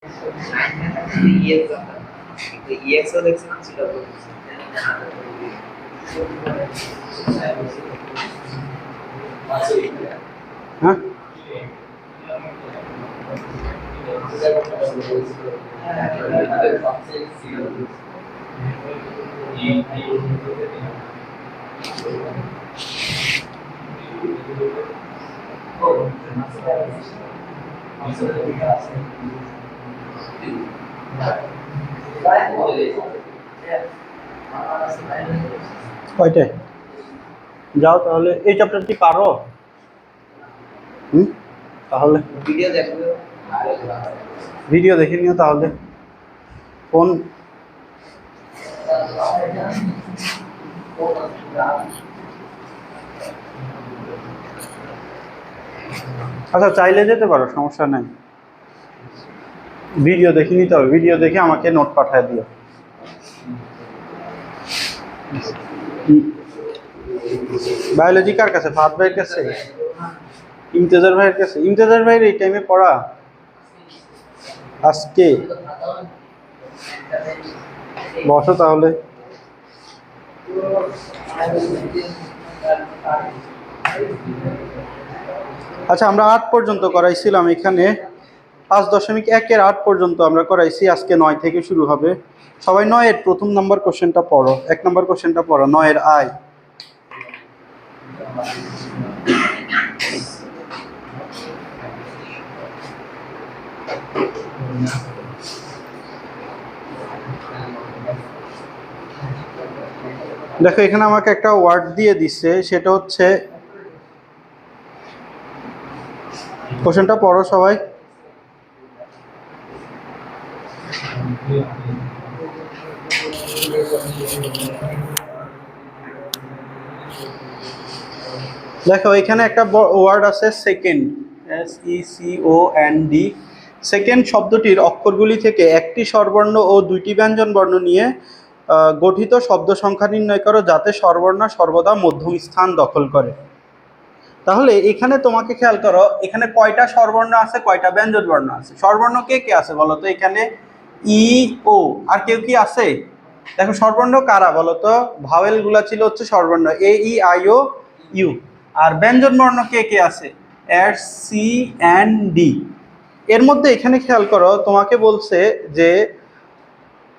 হ্যাঁ, কয়টায় যাও তাহলে। এই চ্যাপ্টারটি পারো? তাহলে ভিডিও দেখে নিও তাহলে। ফোন আচ্ছা, চাইলে যেতে পারো, সমস্যা নাই। ভিডিও দেখে নিতে হবে, ভিডিও দেখে আমাকে নোট পাঠায় দিও। বায়োলজি কার কাছে? ফাহাদ ভাইয়ের কাছে? ইমতেজার ভাইয়ের কাছে? ইমতেজার ভাইয়ের এই টাইমে পড়া আজকে? বসো তাহলে। আচ্ছা, আমরা 8 পর্যন্ত করাইছিলাম এখানে, 5.1-8 পর্যন্ত আমরা করাইছি। আজকে 9 থেকে শুরু হবে। সবাই 9-এর প্রথম নাম্বার কোশ্চেনটা পড়ো, 1 নম্বর কোশ্চেনটা পড়ো, 9-এর আয়। দেখো, এখানে আমাকে একটা ওয়ার্ড দিয়ে দিচ্ছে, সেটা হচ্ছে, কোশ্চেনটা পড়ো সবাই। দেখো, এখানে একটা ওয়ার্ড আছে সেকেন্ড, SECOND। সেকেন্ড শব্দটির অক্ষরগুলি থেকে একটি স্বরবর্ণ ও দুইটি ব্যঞ্জন বর্ণ নিয়ে গঠিত শব্দ সংখ্যা নির্ণয় করো যাতে স্বরবর্ণ সর্বদা মধ্যম স্থান দখল করে। তাহলে এখানে তোমাকে খেয়াল করো, এখানে কয়টা স্বরবর্ণ আছে, কয়টা ব্যঞ্জন বর্ণ আছে? স্বরবর্ণ কে কে আছে বলো তো? এখানে ই, ও, আর কেউ কি আছে? দেখো, স্বরবর্ণ কারা বলো তো? ভাওয়েল গুলা ছিল হচ্ছে স্বরবর্ণ, এ, ই, আই, ও, ইউ। আর ব্যঞ্জন বর্ণ কে কে আছে? S, C, N, D. এর মধ্যে এখানে খেয়াল করো, তোমাকে বলছে যে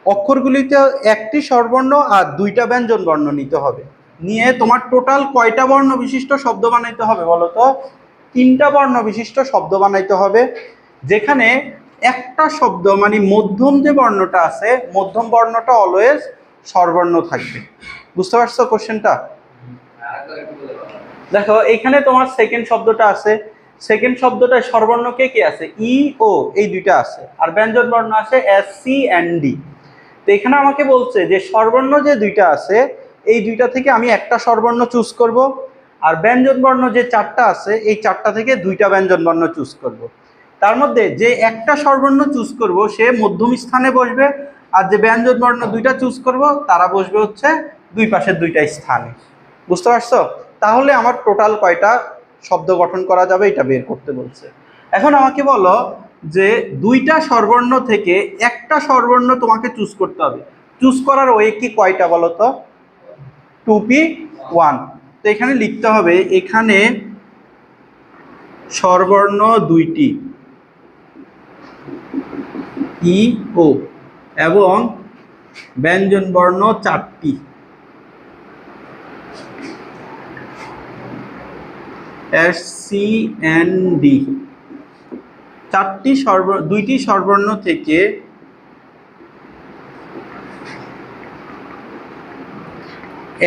অক্ষরগুলিতে একটি স্বরবর্ণ আর দুইটা ব্যঞ্জন বর্ণ নিতে হবে, নিয়ে তোমার টোটাল কয়টা বর্ণ বিশিষ্ট শব্দ বানাইতে হবে বলো তো? 3টা বর্ণ বিশিষ্ট শব্দ বানাইতে হবে, যেখানে একটা শব্দ মানে মধ্যম যে বর্ণটা আছে, মধ্যম বর্ণটা অলওয়েজ স্বরবর্ণ থাকবে। বুঝতে পারছো কোশ্চেনটা? দেখো, এখানে তোমার সেকেন্ড শব্দটা আছে, সেকেন্ড শব্দটায় স্বরবর্ণ কে কে আছে? ই, ও, এই দুইটা আছে, আর ব্যঞ্জন বর্ণ আছে এস, সি, এন, ডি। তো এখানে আমাকে বলছে যে স্বরবর্ণ যে দুইটা আছে, এই দুইটা থেকে আমি একটা স্বরবর্ণ চুজ করব, আর ব্যঞ্জন বর্ণ যে 4টা আছে, এই 4টা থেকে দুইটা ব্যঞ্জন বর্ণ চুজ করব। তার মধ্যে যে একটা স্বরবর্ণ চুজ করব সে মধ্যম স্থানে বসবে, আর যে ব্যঞ্জন বর্ণ দুইটা চুজ করব তারা বসবে হচ্ছে দুই পাশের দুইটা স্থানে। বুঝতে পারছো? তাহলে আমার টোটাল কয়টা শব্দ গঠন করা যাবে এটা বের করতে বলছে। এখন আমাকে বলো যে দুইটা স্বরবর্ণ থেকে একটা স্বরবর্ণ তোমাকে চুজ করতে হবে। চুজ করার ওয়ে কি কয়টা বলো তো? 2P1। তো এখানে লিখতে হবে, এখানে স্বরবর্ণ 2টি, ই, ও, এবং ব্যঞ্জন বর্ণ 4টি, এস, সি, এন, ডি। 2টি স্বরবর্ণ থেকে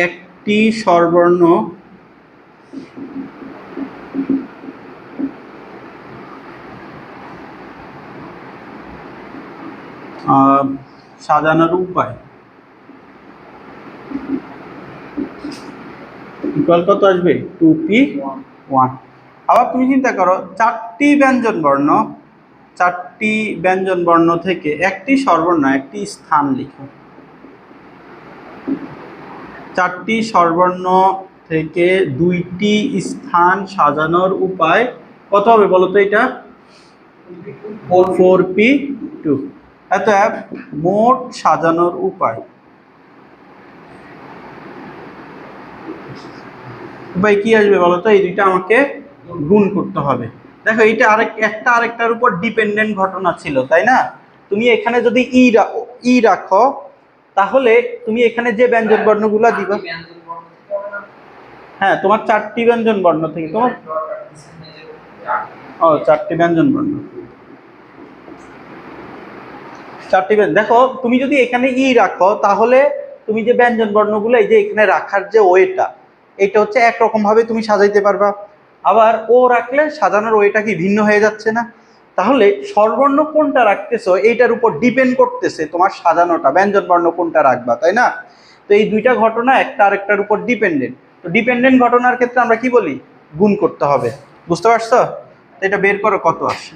একটি স্বরবর্ণ সাজানোর উপায় ইকুয়াল কত আসবে? 2P1। আবার তুমি চিন্তা করো, 4টি ব্যঞ্জন বর্ণ, 4টি ব্যঞ্জন বর্ণ থেকে একটি স্বরবর্ণ, একটি স্থান লিখো। 4টি স্বরবর্ণ থেকে 2টি স্থান সাজানোর উপায় কত হবে বলো তো? এটা 4p2। অতএব মোট সাজানোর উপায় কি আসবে বলো তো? এই দুইটা আমাকে গুণ করতে হবে। দেখো এইটা আরেকটার উপর ডিপেন্ডেন্ট ঘটনা ছিল, তাই না? তুমি এখানে যদি ই রাখো তাহলে তুমি এখানে যে ব্যঞ্জন বর্ণগুলো দিবা, হ্যাঁ তোমার 4টি ব্যঞ্জন বর্ণ থেকে তোমার ও 4টি ব্যঞ্জন বর্ণ, 4টি। দেখো তুমি যদি এখানে ই রাখো তাহলে তুমি যে ব্যঞ্জন বর্ণগুলো এই যে এখানে রাখার যে ওয়েটা, এটা হচ্ছে একরকম ভাবে তুমি সাজাইতে পারবা। আবার ও রাখলে সাজানোর ওয়েটা কি ভিন্ন হয়ে যাচ্ছে না? তাহলে স্বরবর্ণ কোনটা রাখতেছো এইটার উপর ডিপেন্ড করতেছে তোমার সাজানোটা, ব্যঞ্জন বর্ণ কোনটা রাখবা, তাই না? তো এই দুইটা ঘটনা একটা আরেকটার উপর ডিপেন্ডেন্ট। তো ডিপেন্ডেন্ট ঘটনার ক্ষেত্রে আমরা কি বলি? গুণ করতে হবে। বুঝতে পারছো? এটা বের করো কত আসে।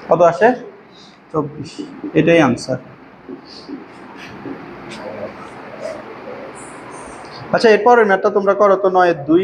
কত আসে? 24। এটাই আনসার। আচ্ছা এরপরের ম্যাথটা তোমরা করো তো, 9-2।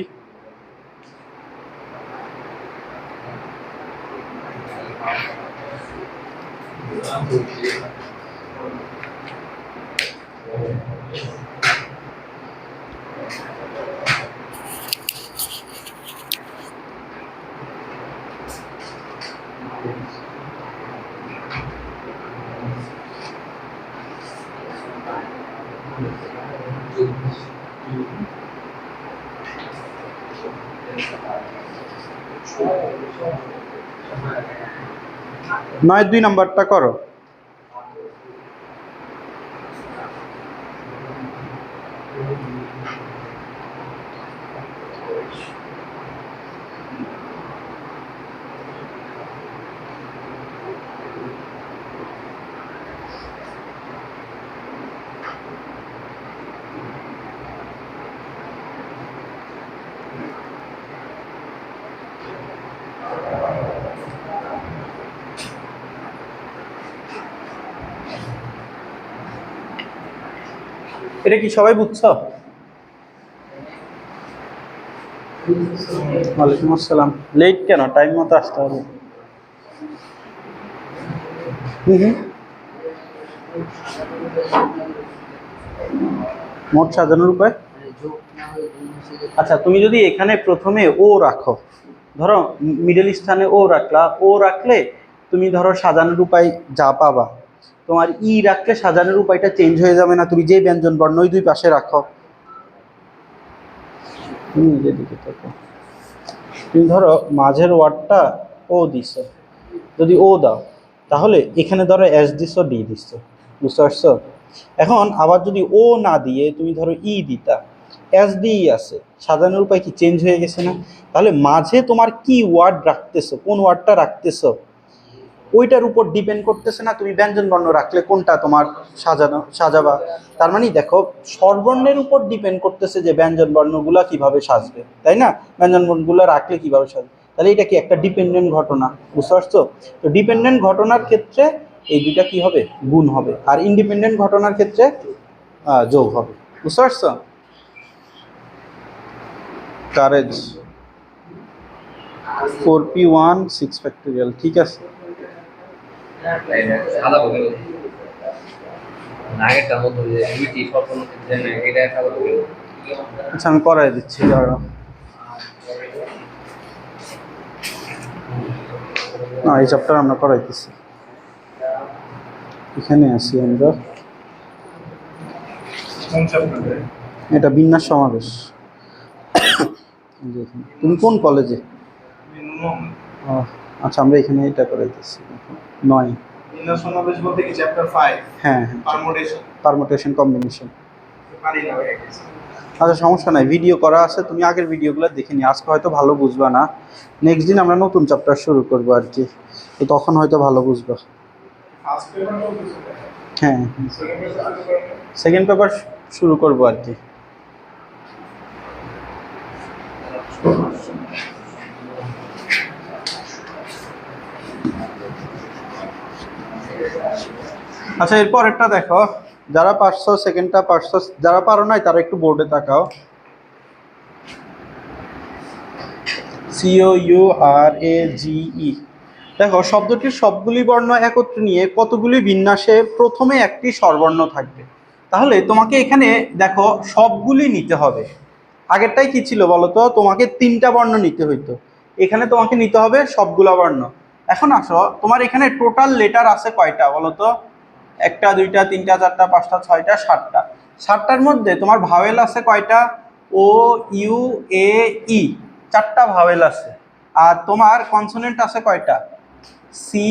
নয় 2 নাম্বারটা করো। এটা কি সবাই বুঝছো? ওয়ালাইকুম আসসালাম। লেট কেন? টাইম মতো আসতে হবে। মোট সাজানোর উপায়, আচ্ছা তুমি যদি এখানে প্রথমে ও রাখো, ধরো মিডল স্থানে ও রাখলা, ও রাখলে তুমি ধরো সাজানোর উপায় যা পাবা, তোমার ই রাখলে সাজানোর উপায়টা চেঞ্জ হয়ে যাবে না? তুমি যে ব্যঞ্জন বর্ণ ওই দুই পাশে রাখো, তুমি নিজের দিকে থাকো। তুমি ধরো মাঝের ওয়ার্ডটা ও দিছো, যদি ও দাও তাহলে এখানে ধরো এস দিছো, ডি দিছো। বুঝতে পারছো? এখন আবার যদি ও না দিয়ে তুমি ধরো ই দিতা, এস দিই আছে, সাজানোর উপায় কি চেঞ্জ হয়ে গেছে না? তাহলে মাঝে তোমার কি ওয়ার্ড রাখতেছো, কোন ওয়ার্ডটা রাখতেছো ওইটার উপর ডিপেন্ড করতেছে না তুমি ব্যঞ্জন বর্ণ রাখলে কোনটা তোমার সাজাবা। তার মানে দেখো স্বরবর্ণের উপর ডিপেন্ড করতেছে যে ব্যঞ্জন বর্ণগুলা কিভাবে সাজবে, তাই না? ব্যঞ্জন বর্ণগুলো রাখলে কিভাবে সাজবে। তাহলে এটা কি একটা ডিপেন্ডেন্ট ঘটনা? বুঝতে পারছো? তো ডিপেন্ডেন্ট ঘটনার ক্ষেত্রে এই দুইটা কি হবে? গুণ হবে। আর ইন্ডিপেন্ডেন্ট ঘটনার ক্ষেত্রে যোগ হবে। বুঝতে পারছো? কারেজ 4p1 6 ফ্যাক্টোরিয়াল, ঠিক আছে। আচ্ছা আমি করাই দিচ্ছি, দাঁড়াও। না এই চ্যাপ্টার আমরা করাইতেছি, এখানে আসি আমরা। এটা বিন্যাস সমাবেশ। তুমি কোন কলেজে? আচ্ছা আমরা এখানে এটা করাইতেছি 9 বিন্যাস সমাবেশ বলতে কি চ্যাপ্টার 5? হ্যাঁ, পারমুটেশন কম্বিনেশন। আচ্ছা সমস্যা নাই, ভিডিও করা আছে, তুমি আগের ভিডিওগুলো দেখে নিও। আজকে হয়তো ভালো বুঝবা না, নেক্সট দিন আমরা নতুন চ্যাপ্টার শুরু করবো আর কি, তো তখন হয়তো ভালো বুঝবা। হ্যাঁ সেকেন্ড পেপার শুরু করবো আর কি। আচ্ছা এরপর একটা দেখো, যারা পারছো সেকেন্ডটা পারছো, যারা পারো নাই তারা একটু বোর্ডে তাকাও। COURAGE দেখো শব্দটির সবগুলি বর্ণ একত্রে নিয়ে কতগুলি বিন্যাসে প্রথমে একটি স্বরবর্ণ থাকবে। তাহলে তোমাকে এখানে দেখো সবগুলি নিতে হবে। আগেরটাই কি ছিল বলো তো, তোমাকে 3টা বর্ণ নিতে হইতো, এখানে তোমাকে নিতে হবে সবগুলা বর্ণ। এখন আসো, তোমার এখানে টোটাল লেটার আছে কয়টা বলো তো? 1টা 2টা 3টা 4টা 5টা 6টা 7টা। 7টার মধ্যে তোমার ভাওয়েল আছে কয়টা? ও, ইউ, এ, ই, 4টা ভাওয়েল আছে। আর তোমার কনসোনেন্ট আছে কয়টা? সি,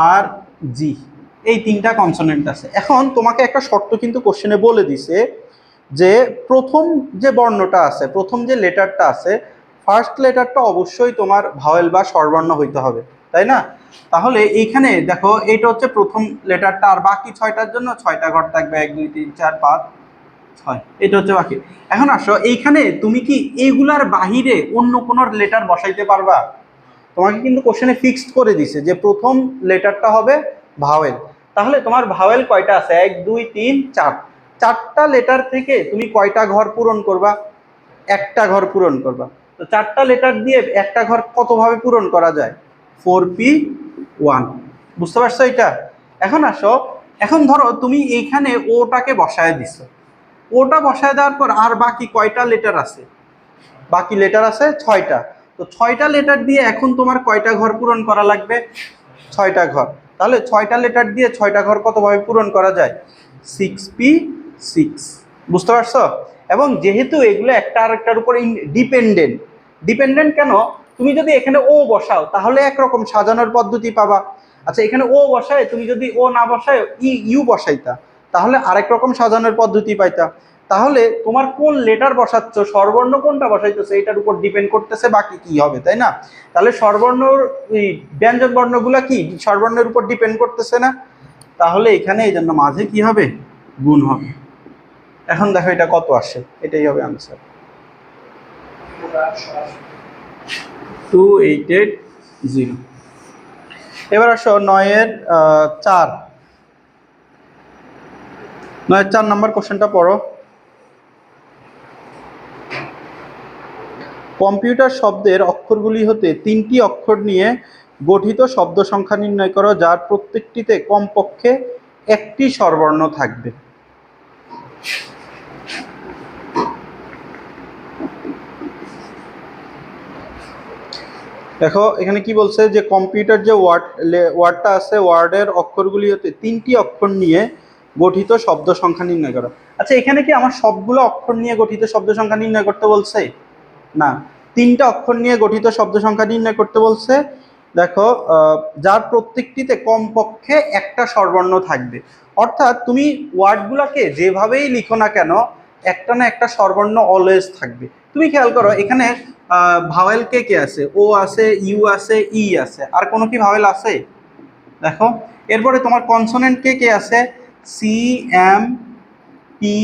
আর, জি, এই 3টা কনসোনেন্ট আছে। এখন তোমাকে একটা শর্ত কিন্তু কোশ্চেনে বলে দিছে যে প্রথম যে বর্ণটা আছে, প্রথম যে লেটারটা আছে, ফার্স্ট লেটারটা অবশ্যই তোমার ভাওয়েল বা স্বরবর্ণ হইতে হবে, তাই না? তাহলে এইখানে দেখো এটা হচ্ছে প্রথম লেটারটা, আর বাকি 6টার জন্য 6টা ঘর থাকবে, 1 2 3 4 5 6, এটা হচ্ছে বাকি। এখন আসো, এইখানে তুমি কি এইগুলার বাহিরে অন্য কোনো লেটার বসাইতে পারবা? তোমাকে কিন্তু কোশ্চেনে ফিক্সড করে দিছে যে প্রথম লেটারটা হবে ভাওয়েল। তাহলে তোমার ভাওয়েল কয়টা আছে? 1 2 3 4। 4টা লেটার থেকে তুমি কয়টা ঘর পূরণ করবা? একটা ঘর পূরণ করবা। তো 4টা লেটার দিয়ে একটা ঘর কতভাবে পূরণ করা যায়? 4p1। বুঝতে পারছো এটা? এখন আসো, এখন ধরো তুমি এইখানে ওটাকে বসায় দিছো। ওটা বসায় দেওয়ার পর আর বাকি কয়টা লেটার আছে? বাকি লেটার আছে 6টা। তো 6টা লেটার দিয়ে এখন তোমার কয়টা ঘর পূরণ করা লাগবে? 6টা ঘর। তাহলে 6টা লেটার দিয়ে 6টা ঘর কতভাবে পূরণ করা যায়? 6p6। বুঝতে পারছো? এবং যেহেতু এগুলো একটা আরেকটার উপর ডিপেন্ডেন্ট, ডিপেন্ডেন্ট কেন? তুমি যদি এখানে ও বসাও তাহলে একরকম সাজানোর পদ্ধতি পাবা। আচ্ছা, এখানে ও বসায় তুমি যদি ও না বসায় ইউ বসাইতা, তাহলে আরেক রকম সাজানোর পদ্ধতি পাইতা। তাহলে তোমার কোন লেটার বসাচ্ছ, স্বরবর্ণ কোনটা বসাইতেছে, এটার উপর ডিপেন্ড করতেছে বাকি কি হবে, তাই না? তাহলে স্বরবর্ণর ব্যঞ্জন বর্ণগুলা কি স্বরবর্ণের উপর ডিপেন্ড করতেছে না? তাহলে এখানে এই জন্য মাঝে কি হবে? গুণ হবে। এখন দেখো এটা কত আসে, এটাই হবে আনসার, 2880। এবার আসো 9-এর 4, 9-এর 4 নম্বর কোশ্চেনটা পড়ো। কম্পিউটার শব্দের অক্ষরগুলি হতে 3টি অক্ষর নিয়ে গঠিত শব্দ সংখ্যা নির্ণয় করো যার প্রত্যেকটিতে কমপক্ষে একটি স্বরবর্ণ থাকবে। দেখো এখানে কি বলছে যে কম্পিউটার যে ওয়ার্ডটা আছে, ওয়ার্ডের অক্ষরগুলি হতে 3টি অক্ষর নিয়ে গঠিত শব্দ সংখ্যা নির্ণয় করো। আচ্ছা, এখানে কি আমার সবগুলো অক্ষর নিয়ে গঠিত শব্দ সংখ্যা নির্ণয় করতে বলছে? না, 3টা অক্ষর নিয়ে গঠিত শব্দ সংখ্যা নির্ণয় করতে বলছে। দেখো যার প্রত্যেকটিতে কমপক্ষে একটা স্বরবর্ণ থাকবে। অর্থাৎ তুমি ওয়ার্ডগুলোকে যেভাবেই লিখো না কেন, একটা না একটা স্বরবর্ণ অলওয়েজ থাকবে। তুমি খেয়াল করো এখানে ভাওয়েল কে কে আছে? ও আছে, ইউ আছে, ই আছে, আর কোনো কি ভাওয়েল আছে? দেখো, এরপরে তোমার কনসোনেন্ট কে কে আছে? সি, এম, পি,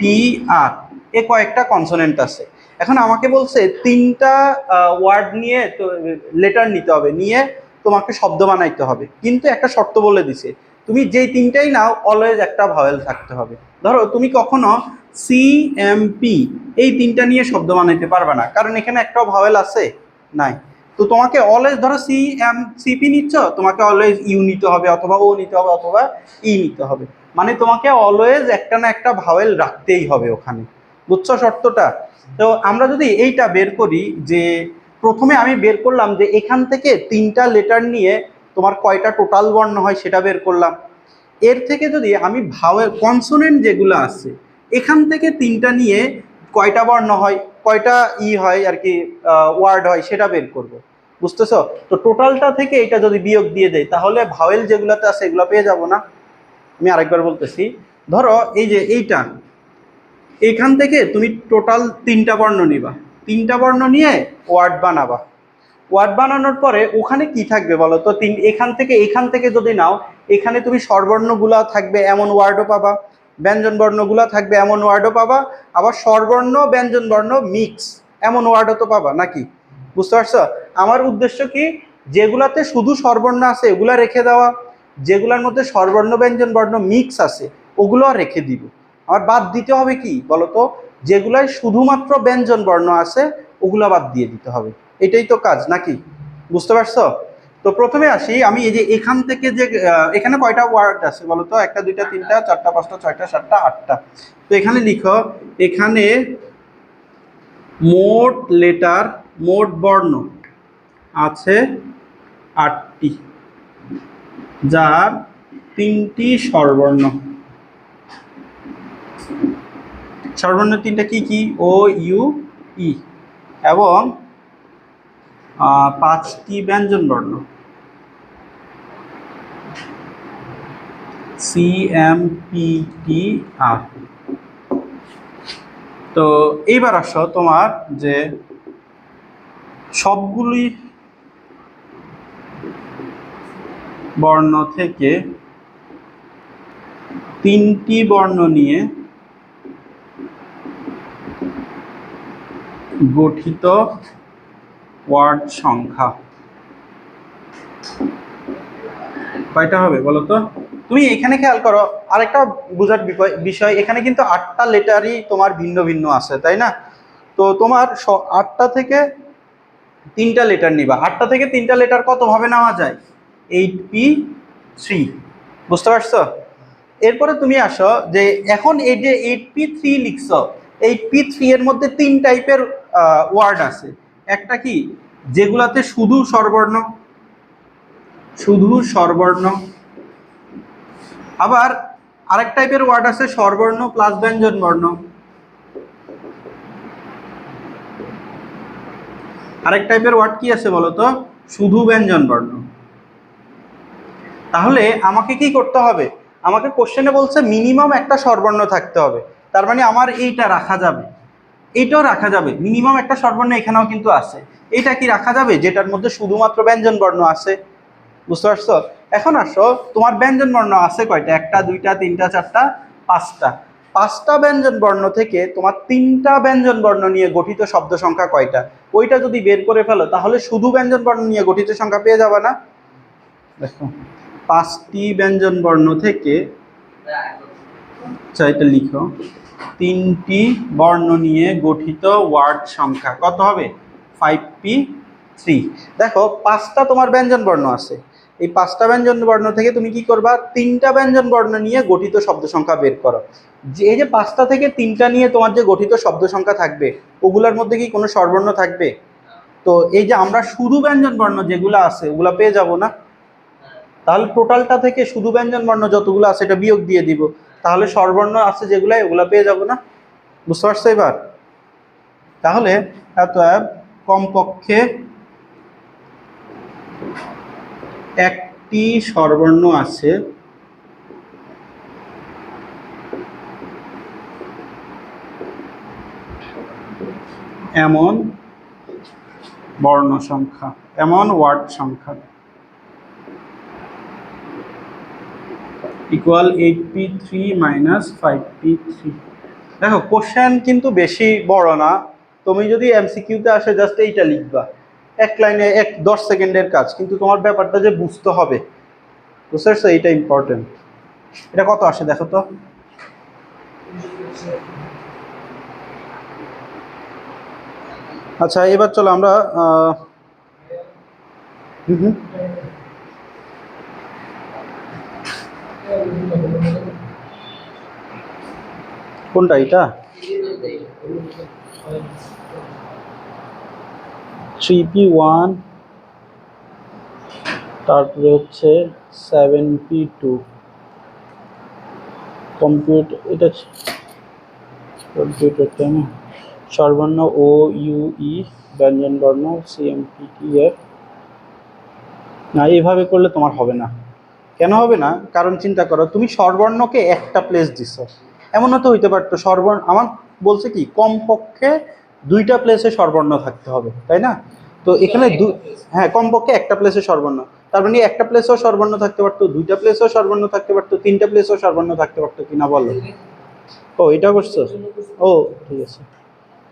টি, আর, এ কয়েকটা কনসোনেন্ট আছে। এখন আমাকে বলছে 3টা ওয়ার্ড নিয়ে তো লেটার নিতে হবে, নিয়ে তোমাকে শব্দ বানাইতে হবে, কিন্তু একটা শর্ত বলে দিছে, তুমি যেই 3টাই নাও অলওয়েজ একটা ভাওয়েল থাকতে হবে। ধরো তুমি কখনো সি, এম, পি এই 3টা নিয়ে শব্দ বানাইতে পারবে না, কারণ এখানে একটাও ভাওয়েল আছে নাই। তো তোমাকে অলওয়েজ, ধরো সি, এম, সিপি নিচ্ছ, তোমাকে অলওয়েজ ইউ নিতে হবে, অথবা ও নিতে হবে, অথবা ই নিতে হবে। মানে তোমাকে অলওয়েজ একটা না একটা ভাওয়েল রাখতেই হবে ওখানে। বুঝছো শর্তটা? তো আমরা যদি এইটা বের করি, যে প্রথমে আমি বের করলাম যে এখান থেকে 3টা লেটার নিয়ে তোমার কয়টা টোটাল বর্ণ হয় সেটা বের করলাম। এর থেকে যদি আমি ভাওয়েল কনসোনেন্ট যেগুলো আছে এখান থেকে 3টা নিয়ে কয়টা বর্ণ হয়, কয়টা হয় আর কি, ওয়ার্ড হয়, সেটা বের করব। বুঝতেছো? তো টোটালটা থেকে এটা যদি বিয়োগ দিয়ে দেয় তাহলে ভাওয়েল যেগুলোতে আছে এগুলো পেয়ে যাব না? আমি আরেকবার বলতেছি, ধরো এই যে এইটা, এইখান থেকে তুমি টোটাল 3টা বর্ণ নিবা, 3টা বর্ণ নিয়ে ওয়ার্ড বানাবা। ওয়ার্ড বানানোর পরে ওখানে কি থাকবে বলো তো? এখান থেকে যদি নাও, এখানে তুমি স্বরবর্ণগুলা থাকবে এমন ওয়ার্ডও পাবা, ব্যঞ্জন বর্ণগুলা থাকবে এমন ওয়ার্ডও পাবা, আবার স্বরবর্ণ ব্যঞ্জন বর্ণ মিক্স এমন ওয়ার্ডও তো পাবা, নাকি? বুঝতে পারছো? আমার উদ্দেশ্য কি, যেগুলাতে শুধু স্বরবর্ণ আছে এগুলা রেখে দেওয়া, যেগুলোর মধ্যে স্বরবর্ণ ব্যঞ্জন বর্ণ মিক্স আছে ওগুলো রেখে দিব। আমার বাদ দিতে হবে কি বলতো? যেগুলাই শুধুমাত্র ব্যঞ্জন বর্ণ আছে ওগুলা বাদ দিয়ে দিতে হবে। এটাই তো কাজ নাকি? বুঝতে পারছো? তো প্রথমে আসি, আমি এই যে এখান থেকে যে এখানে কয়টা ওয়ার্ড আছে বলো তো? 1 2 3 4 5 6 7 8টা। তো এখানে লিখো, এখানে মোট লেটার, মোট বর্ণ আছে 8টি, যার 3টি স্বরবর্ণ। স্বরবর্ণ 3টা কি কি? ও, ইউ, ই, এবং 5টি ব্যঞ্জন বর্ণ, সি, এম, পি, টি, আর। তো এইবার আসো তোমার যে সবগুলি বর্ণ থেকে 3টি বর্ণ নিয়ে গঠিত ওয়ার্ড সংখ্যা কয়টা হবে বলো তো? তুমি এখানে খেয়াল করো, আরেকটা বোঝার বিষয়, এখানে কিন্তু 8টা লেটারই তোমার ভিন্ন ভিন্ন আছে, তাই না? তো তোমার 8টা থেকে 3টা লেটার নিবা। 8টা থেকে 3টা লেটার কত ভাবে নেওয়া যায়? 8p3। বুঝতে পারছো? এরপরে তুমি আসো যে এখন এই যে 8p3 লিখছো, 8p3 এর মধ্যে 3 টাইপের ওয়ার্ড আছে। একটা কি? যেগুলাতে শুধু স্বরবর্ণ, শুধু স্বরবর্ণ। আবার আরেক টাইপের ওয়ার্ড আছে স্বরবর্ণ প্লাস ব্যঞ্জন বর্ণ। আরেক টাইপের ওয়ার্ড কি আছে বলতো? শুধু ব্যঞ্জন বর্ণ। তাহলে আমাকে কি করতে হবে? আমাকে কোশ্চেনে বলছে মিনিমাম একটা স্বরবর্ণ থাকতে হবে। তার মানে আমার এইটা রাখা যাবে, এইটাও রাখা যাবে, মিনিমাম একটা স্বরবর্ণ এখানেও কিন্তু আছে। এইটা কি রাখা যাবে যেটার মধ্যে শুধুমাত্র ব্যঞ্জন বর্ণ আছে? বুঝতে পারছো? এখন আসো, তোমার ব্যঞ্জন বর্ণ আছে কয়টা? 1টা 2টা 3টা 4টা 5টা। 5টা ব্যঞ্জন বর্ণ থেকে তোমার 3টা ব্যঞ্জন বর্ণ নিয়ে গঠিত শব্দ সংখ্যা কয়টা? ওইটা যদি বের করে ফেলো তাহলে শুধু ব্যঞ্জন বর্ণ নিয়ে গঠিত সংখ্যা পেয়ে যাবে না? দেখো, 5টি ব্যঞ্জন বর্ণ থেকে, এটা লিখো, 3টি বর্ণ নিয়ে গঠিত ওয়ার্ড সংখ্যা কত হবে? 5p3। দেখো 5টা তোমার ব্যঞ্জন বর্ণ আছে, এই 5টা ব্যঞ্জন বর্ণ থেকে তুমি কি করবা? 3টা ব্যঞ্জন বর্ণ নিয়ে গঠিত শব্দ সংখ্যা বের করো। যে এই যে 5টা থেকে 3টা নিয়ে তোমার যে গঠিত শব্দ সংখ্যা থাকবে, ওগুলোর মধ্যে কি কোনো স্বরবর্ণ থাকবে? তো এই যে আমরা শুধু ব্যঞ্জন বর্ণ যেগুলো আছে ওগুলা পেয়ে যাব না? তাহলে টোটালটা থেকে শুধু ব্যঞ্জন বর্ণ যতগুলো আছে এটা বিয়োগ দিয়ে দিব, তাহলে স্বরবর্ণ আছে যেগুলো ওগুলা পেয়ে যাব না? বুঝতে পারছো এবার? তাহলে কমপক্ষে একটি স্বরবর্ণ আছে এমন বর্ণ সংখ্যা, এমন ওয়ার্ড সংখ্যা ইকুয়াল 8p3 মাইনাস 5p3। দেখো কোশ্চেন কিন্তু বেশি বড় না, তুমি যদি এমসিকিউতে আসে জাস্ট এইটা লিখবা, 1 লাইনে 10 সেকেন্ডের কাজ, কিন্তু তোমার ব্যাপারটা যে বুঝতে হবে। বুঝতে পারছো? এইটা ইম্পর্টেন্ট। এটা কত আসে দেখো তো? আচ্ছা এবার চলো আমরা কোনটা এটা? 3p1, তারপরে হচ্ছে 7p2 কম্পিউটার, এটা কম্পিউটার তাই না? স্বরবর্ণ ও, ইউ, ই, ব্যঞ্জন বর্ণ সিএমপিটি এর। না, এইভাবে করলে তোমার হবে না। কেন হবে না? কারণ চিন্তা করো, তুমি স্বরবর্ণকে একটা প্লেস দিছো, এমনও তো হইতে পারতো স্বরবর্ণ, আমার বলছে কি কমপক্ষে 2টা প্লেসে স্বরবর্ণ থাকতে হবে, তাই না? তো এখানে হ্যাঁ, কমপক্ষে একটা প্লেসে স্বরবর্ণ, তার মানে একটা প্লেসেও স্বরবর্ণ থাকতে পারতো, 2টা প্লেসেও স্বরবর্ণ থাকতে পারতো, 3টা প্লেসেও স্বরবর্ণ থাকতে পারতো, কিনা বলো? ও এটা করছো? ও ঠিক আছে,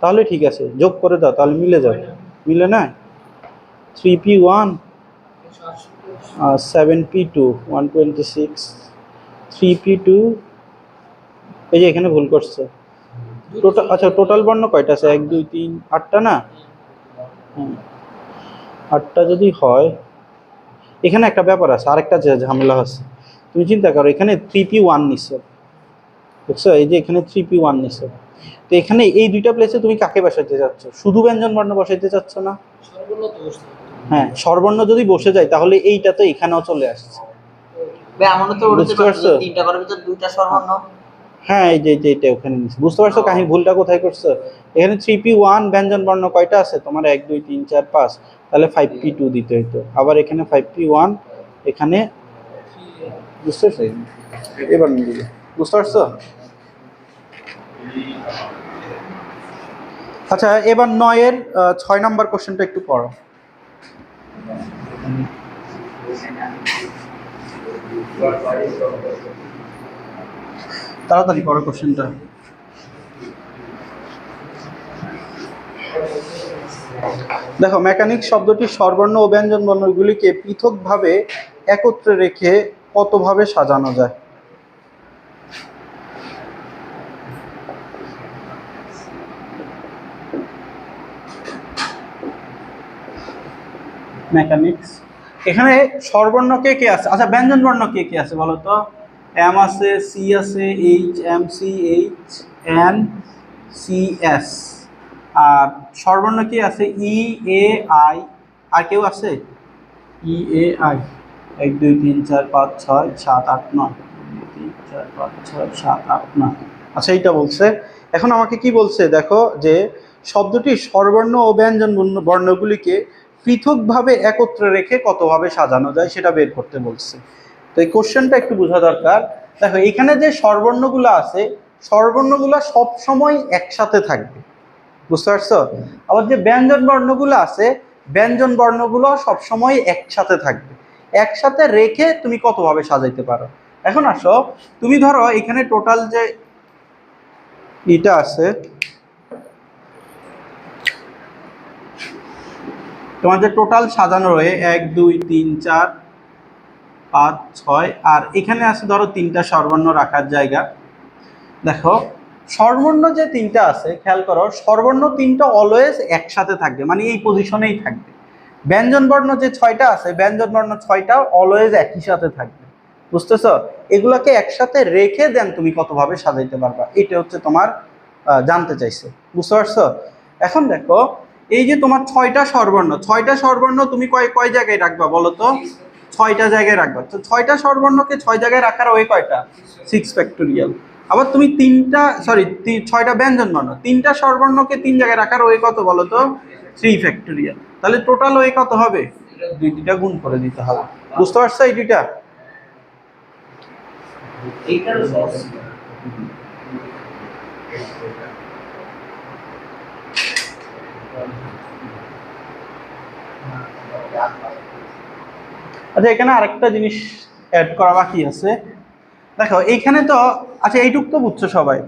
তাহলে ঠিক আছে, যোগ করে দাও, তাহলে মিলে যাবে। মিলে না? 3p1, 7p2 126, 3p2, এই যে এখানে ভুল করছে। টোটাল, আচ্ছা টোটাল বর্ণ কয়টা আছে? 1 2 3 8টা না? 8টা যদি হয়, এখানে একটা ব্যাপার আছে, আরেকটা ঝামেলা আছে। তুমি চিন্তা করো, এখানে 3p1 নিছো, বুঝছো? এই যে এখানে 3p1 নিছো, তো এখানে এই দুইটা প্লেসে তুমি কাকে বসাইতে চাচ্ছ? শুধু ব্যঞ্জন বর্ণ বসাইতে চাচ্ছ না? হ্যাঁ, স্বরবর্ণ যদি বসে যায় তাহলে এইটা তো এখানেও চলে আসছে। বুঝতে পারছো? হ্যাঁ, এই যে এটা ওখানে নিচ্ছে, বুঝতে পারছো কাহিনী ভুলটা কোথায় করছো? এখানে 3p1 ব্যঞ্জন বর্ণ কয়টা আছে তোমার? 1 2 3 4 5, তাহলে 5p2 দিতে হইতো, আবার এখানে 5p1, এখানে, বুঝতে পারছো? এবার নিয়ে বুঝতে পারছো? আচ্ছা, এবার 9-এর 6 নাম্বার কোশ্চেনটা একটু পড়ো। তাড়াতাড়ি পড়ো কোশ্চেনটা। দেখো, মেকানিক শব্দটির স্বরবর্ণ ও ব্যঞ্জন বর্ণগুলিকে পৃথকভাবে একত্রে রেখে কতভাবে সাজানো যায়? মেকানিক্স, এখানে স্বরবর্ণ কে কে আছে? আচ্ছা, ব্যঞ্জন বর্ণ কে কে আছে বলো তো? এম আছে, সি আছে, H, M C H N C S. আর স্বরবর্ণ কি আছে? E A I. আর কেউ আছে? E A I. 1 2 3 4 5 6 7 8 9, 3 4 5 6 7 8 9। আচ্ছা, এইটা বলছে। এখন আমাকে কি বলছে দেখো, যে শব্দটি স্বরবর্ণ ও ব্যঞ্জন বর্ণগুলিকে পৃথকভাবে একত্রে রেখে কতভাবে সাজানো যায় সেটা বের করতে বলছে। তো এই কোশ্চেনটা একটু বোঝা দরকার। দেখো, এখানে যে স্বরবর্ণগুলো আছে, স্বরবর্ণগুলো সব সময় একসাথে থাকবে, বুঝতে পারছো? আবার যে ব্যঞ্জন বর্ণগুলো আছে, ব্যঞ্জন বর্ণগুলো সবসময় একসাথে থাকবে। একসাথে রেখে তুমি কতভাবে সাজাইতে পারো। এখন আসো, তুমি ধরো এখানে টোটাল যে এটা আছে, তোমার যে টোটাল সাজানো রয়ে 1 2 3 4 5 6, আর এখানে আছে ধরো 3টা স্বরবর্ণ রাখার জায়গা। দেখো, স্বরবর্ণ যে 3টা আছে, খেয়াল করো, স্বরবর্ণ 3টা অলওয়েজ একসাথে থাকবে, মানে এই পজিশনেই থাকবে। ব্যঞ্জন বর্ণ যে 6টা আছে, ব্যঞ্জন বর্ণ 6টা অলওয়েজ একই সাথে থাকবে, বুঝতেছো? এগুলাকে একসাথে রেখে দেন তুমি কতভাবে সাজাইতে পারবা, এটা হচ্ছে তোমার জানতে চাইছে, বুঝতে পারছো? এখন দেখো, এই যে তোমার 6টা স্বরবর্ণ, 6টা স্বরবর্ণ তুমি কয় কয় জায়গায় রাখবা বলো তো? 6টা জায়গায় রাখবা। তো 6টা স্বরবর্ণকে 6 জায়গায় রাখার ওই কয়টা? 6 ফ্যাক্টোরিয়াল। আবার তুমি 6টা ব্যঞ্জন বর্ণ, 3টা স্বরবর্ণকে 3 জায়গায় রাখার ওই কত বলো তো? 3 ফ্যাক্টোরিয়াল। তাহলে টোটাল ওই কত হবে? দুইটা গুণ করে দিতে হবে, বুঝতে পারছো? এই দুইটা আচ্ছা, এখানে আরেকটা জিনিস অ্যাড করা বাকি আছে। দেখো, এইখানে তো, আচ্ছা এইটুক তো বুঝছো সবাই।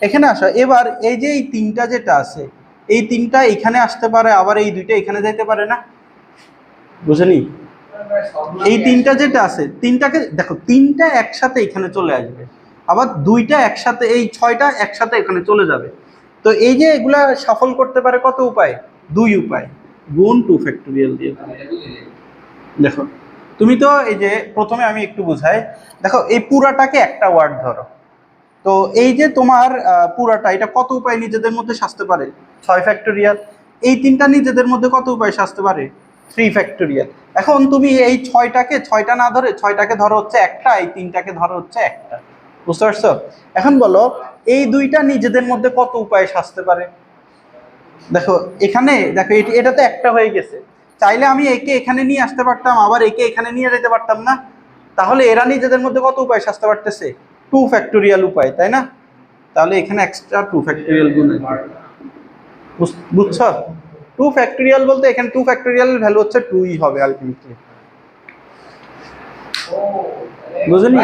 এখানে আসো, এবার এই যে এই 3টা যেটা আছে, এই 3টা এখানে আসতে পারে, আবার এই 2টা এখানে যাইতে পারে না? বুঝেনি? এই 3টা যেটা আছে, 3টাকে দেখো, 3টা একসাথে এখানে চলে আসবে, আবার 2টা একসাথে, এই 6টা একসাথে এখানে চলে যাবে। তো এই যে এগুলা সফল করতে পারে কত উপায়? 2 উপায়, গুণ 2 ফ্যাক্টোরিয়াল দিয়ে। দেখো, তুমি তো এই যে প্রথমে আমি একটু বুঝাই। দেখো, এই পুরাটাকে একটা ওয়ার্ড ধরো, তো এই যে তোমার পুরাটা, এটা কত উপায় নিজেদের মধ্যে সাজতে পারে? 6 ফ্যাক্টোরিয়াল। এই 3টা নিজেদের মধ্যে কত উপায় সাজতে পারে? 3 ফ্যাক্টোরিয়াল। এখন তুমি এই 6টাকে 6টা না ধরে 6টাকে ধরো হচ্ছে একটা, এই 3টাকে ধরো হচ্ছে একটা, বুঝতে পারছো? এখন বলো, এই 2টা নিজেদের মধ্যে কত উপায় সাজতে পারে? দেখো, এখানে দেখো, এটা তো একটা হয়ে গেছে। চাইলে আমি একে এখানে নিয়ে আসতে পারতাম, আবার একে এখানে নিয়ে যেতে পারতাম না? তাহলে এরা নিজেদের মধ্যে কত উপায় সাজতে পারতেছে? 2 ফ্যাক্টোরিয়াল উপায়, তাই না? তাহলে এখানে এক্সট্রা 2 ফ্যাক্টোরিয়াল গুণ, বুঝছো? 2 ফ্যাক্টোরিয়াল বলতে এখানে 2 ফ্যাক্টোরিয়াল ভ্যালু হচ্ছে 2ই হবে আলটিমেটলি, বুঝলি?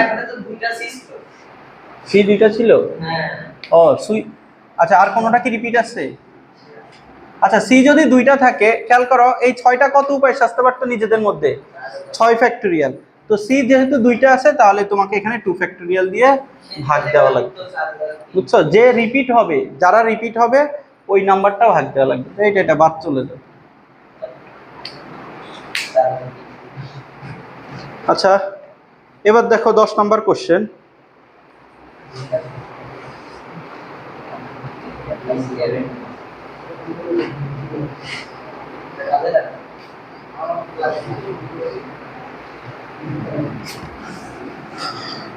সি 2টা ছিল। ও সুই, আচ্ছা, আর কোনোটা কি রিপিট আছে? আচ্ছা, সি যদি 2টা থাকে, খেয়াল করো, এই 6টা কত উপায় সাজতে পারতো নিজেদের মধ্যে? 6 ফ্যাক্টোরিয়াল। তো সি যেহেতু 2টা আছে, তাহলে তোমাকে এখানে 2 ফ্যাক্টোরিয়াল দিয়ে ভাগ দেওয়া লাগবে, বুঝছো? যে রিপিট হবে, যারা রিপিট হবে ওই নাম্বারটা ভাগ দেওয়া লাগবে। এটা বাদ চলে যাবে। আচ্ছা, এবার দেখো 10 নম্বর কোশ্চেন।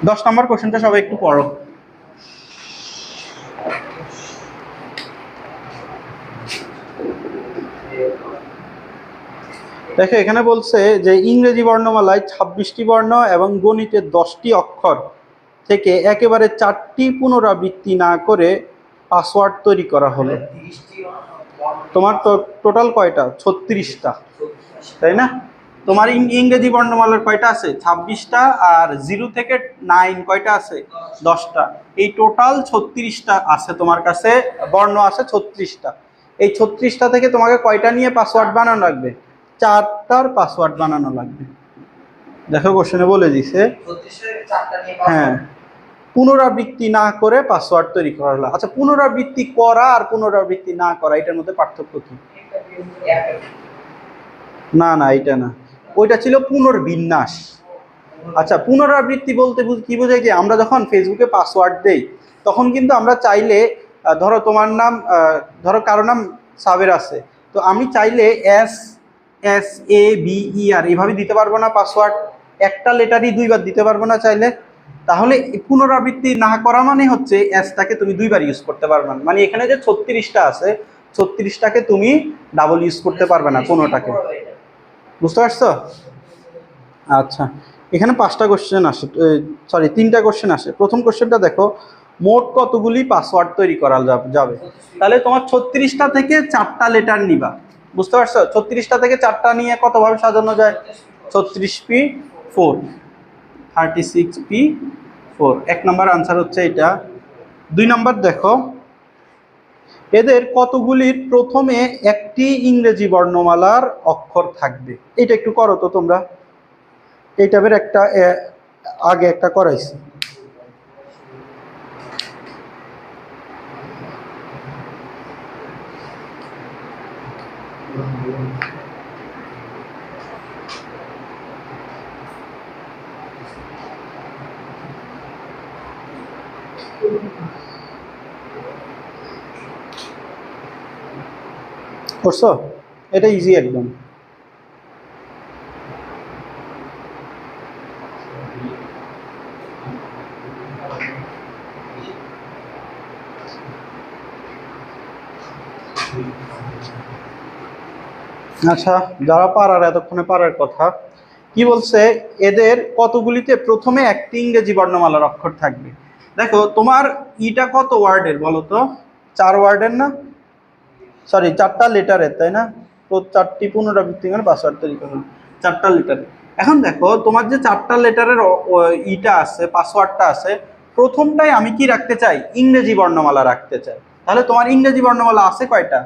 দশ নম্বর কোশ্চেনটা সবাই একটু পড়ো। দেখো এখানে বলছে যে ইংরেজি বর্ণমালায় 26টি বর্ণ এবং গণিতের 10টি অক্ষর থেকে একেবারে 4টি পুনরাবৃত্তি না করে পাসওয়ার্ড তৈরি করা হলো। তোমার তো টোটাল কয়টা? 36টা, তাই না? তোমার ইংরেজি বর্ণমালার কয়টা আছে? 26টা। আর 0 থেকে 9 কয়টা আছে? 10টা। এই টোটাল 36টা আছে তোমার কাছে, বর্ণ আছে 36টা। এই 36টা থেকে তোমাকে কয়টা নিয়ে পাসওয়ার্ড বানানো লাগবে? 4টার পাসওয়ার্ড বানানো লাগবে। দেখো কোশ্চেনে বলে দিছে, হ্যাঁ, পুনরাবৃত্তি না করে পাসওয়ার্ড তৈরি করা হলো। আচ্ছা, পুনরাবৃত্তি করা আর পুনরাবৃত্তি না করা এটার মধ্যে পার্থক্য কি? না না, এটা না, ওইটা ছিল পুনর্বিন্যাস। আচ্ছা, পুনরাবৃত্তি বলতে কি বোঝায়? কি আমরা যখন ফেসবুকে পাসওয়ার্ড দেই তখন কিন্তু আমরা চাইলে, ধরো তোমার নাম, ধরো কারো নাম সাবের আছে, তো আমি চাইলে SABER এইভাবে দিতে পারবো না পাসওয়ার্ড? একটা লেটারই দুইবার দিতে পারবো না চাইলে? তাহলে পুনরাবৃত্তি না করা মানে হচ্ছে এসটাকে তুমি দুইবার ইউজ করতে পারবে না। মানে এখানে যে 36টা আছে, 36টাকে তুমি ডাবল ইউজ করতে পারবে না কোনোটাকে। বুঝতে পারছো? আচ্ছা, এখানে 5টা কোশ্চেন আসে, সরি 3টা কোশ্চেন আসে। প্রথম কোশ্চেনটা দেখো, মোট কতগুলি পাসওয়ার্ড তৈরি করা যাবে? তাহলে তোমার 36টা থেকে 4টা লেটার নিবা। বুঝতে পারছো? 36টা থেকে 4টা নিয়ে কতভাবে সাজানো যায়? 36p4, 36p4। 1 নম্বর আনসার হচ্ছে এটা। 2 নম্বর দেখো, এদের কতগুলির প্রথমে একটি ইংরেজি বর্ণমালার অক্ষর থাকবে? এটা একটু করো তো তোমরা। এই টাইপের একটা আগে একটা করাইছি। করছো? এটা ইজি একদম। আচ্ছা, যারা পারার এতক্ষণে পারার কথা, কি বলছে, এদের কতগুলিতে প্রথমে একটি ইংরেজি বর্ণমালার অক্ষর থাকবে? দেখো তোমার ইটা কত ওয়ার্ডের বলো তো? 4 ওয়ার্ডের না? সরি, 4টা লেটারের, তাই না? তো 4টি পুনরাবৃত্তি করে পাসওয়ার্ড তৈরি করুন, 4টা লেটারের। এখন দেখো তোমার যে 4টা লেটারের ইটা আছে, পাসওয়ার্ডটা আছে, প্রথমটাই আমি কি রাখতে চাই? ইংরেজি বর্ণমালা রাখতে চাই। তাহলে তোমার ইংরেজি বর্ণমালা আছে কয়টা?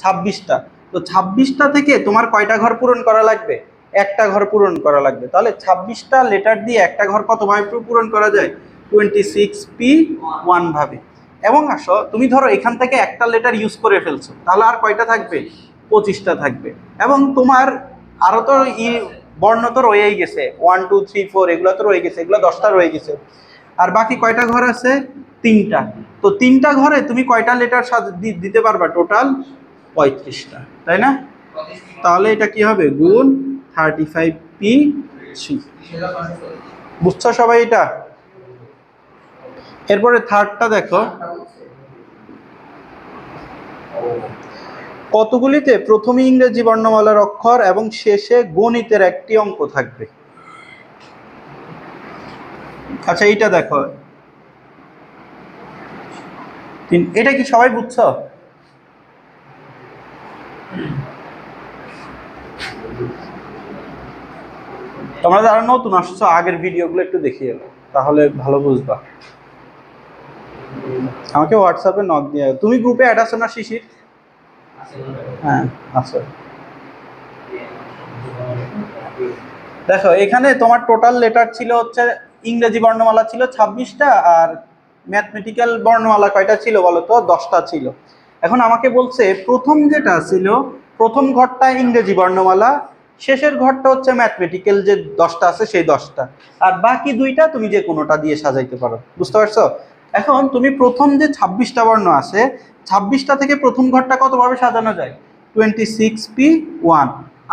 26টা। তো 26টা থেকে তোমার কয়টা ঘর পূরণ করা লাগবে? একটা ঘর পূরণ করা লাগবে। তাহলে 26টা লেটার দিয়ে একটা ঘর কতভাবে পূরণ করা যায়? 26p1 ভাবে। এবং আসো তুমি ধরো এখান থেকে একটা লেটার ইউজ করে ফেলছো, তাহলে আর কয়টা থাকবে? 25টা থাকবে। এবং তোমার আরো তো বর্ণ তো রয়েই গেছে, 1 2 3 4 এগুলো তো রয়ে গেছে, এগুলো 10টা রয়ে গেছে। আর বাকি কয়টা ঘর আছে? 3টা। তো 3টা ঘরে তুমি কয়টা লেটার দিতে পারবা? টোটাল 35টা, তাই না? তাহলে এটা কি হবে? গুণ 35p3। বুঝছো সবাই এটা? এরপরে থার্ডটা দেখো, কতগুলিতে প্রথমে ইংরেজি বর্ণমালার অক্ষর এবং শেষে গণিতের একটি অঙ্ক থাকবে? আচ্ছা, এইটা দেখো, এটা কি সবাই বুঝছো? তোমরা যারা নতুন আসছো আগের ভিডিওগুলো একটু দেখিয়ে এলো, তাহলে ভালো বুঝবা। আমাকে হোয়াটসঅ্যাপে নক দিয়ে, তুমি গ্রুপে অ্যাড আছো না শিশির? হ্যাঁ আচ্ছা। দেখো এখানে তোমার টোটাল লেটার ছিল হচ্ছে, ইংরেজি বর্ণমালা ছিল 26টা, আর ম্যাথমেটিক্যাল বর্ণমালা কয়টা ছিল বলো তো? 10টা ছিল। এখন আমাকে বলছে প্রথম যেটা ছিল, প্রথম ঘরটা ইংরেজি বর্ণমালা, শেষের ঘরটা হচ্ছে ম্যাথমেটিক্যাল যে 10টা আছে সেই 10টা, আর বাকি দুইটা তুমি যে কোনোটা দিয়ে সাজাইতে পারো। বুঝতে পারছো? এখন তুমি প্রথম যে 26টা বর্ণ আছে, 26টা থেকে প্রথম ঘরটা কতভাবে সাজানো যায়? 26p1।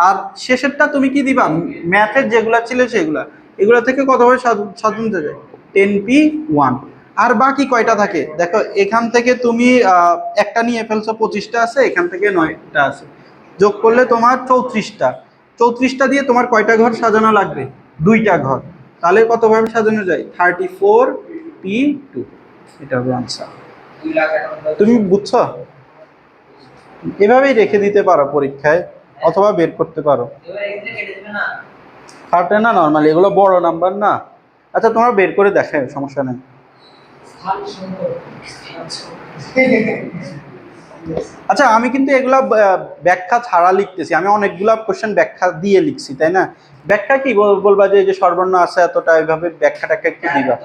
আর শেষেরটা তুমি কি দিবা? ম্যাথের যেগুলা ছিল সেগুলা, এগুলা থেকে কতভাবে সাজানো যায়? 10p1। আর বাকি কয়টা থাকে দেখো, এখান থেকে তুমি একটা নিয়ে ফেলছো, 25টা আছে, এখান থেকে 9টা আছে, যোগ করলে তোমার 34টা। 34টা দিয়ে তোমার কয়টা ঘর সাজানো লাগবে? 2টা ঘর। তাহলে কতভাবে সাজানো যায়? 34p2। এটা হবে আনসার। তুমি বুঝছো? এভাবেই রেখে দিতে পারো পরীক্ষায়, অথবা বের করতে পারো। কাটে না নর্মালি, এগুলো বড় নাম্বার না। আচ্ছা তোমরা বের করে দেখে, সমস্যা নেই। আচ্ছা আমি কিন্তু এগুলা ব্যাখ্যা ছাড়া লিখতেছি, আমি অনেকগুলা কোশ্চেন ব্যাখ্যা দিয়ে লিখছি, তাই না? ব্যাখ্যা কি বলবা যে সর্বর্ণ আছে এতটা, এইভাবে ব্যাখ্যা টাখ্যা কি দিবা?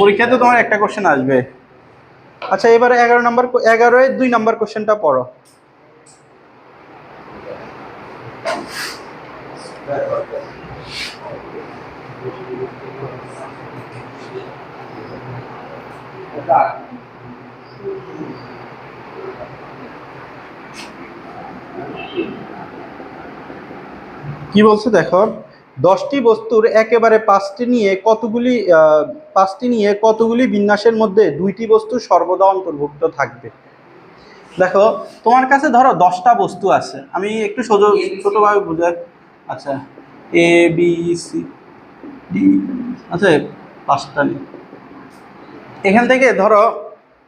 পরীক্ষাতে তোমার একটা কোশ্চেন আসবে। আচ্ছা এবারে 11-এর 2 নাম্বার কোশ্চেনটা পড়ো। কি বলছে দেখো, 10টি বস্তুর একেবারে 5টি নিয়ে কতগুলি বিন্যাসের মধ্যে 2টি বস্তু সর্বদা অন্তর্ভুক্ত থাকবে। দেখো তোমার কাছে ধরো 10টা বস্তু আছে, আমি একটু ছোটভাবে বুঝাই। আচ্ছা এ বি সি ডি, আচ্ছা 5টা নিয়ে, এখান থেকে ধরো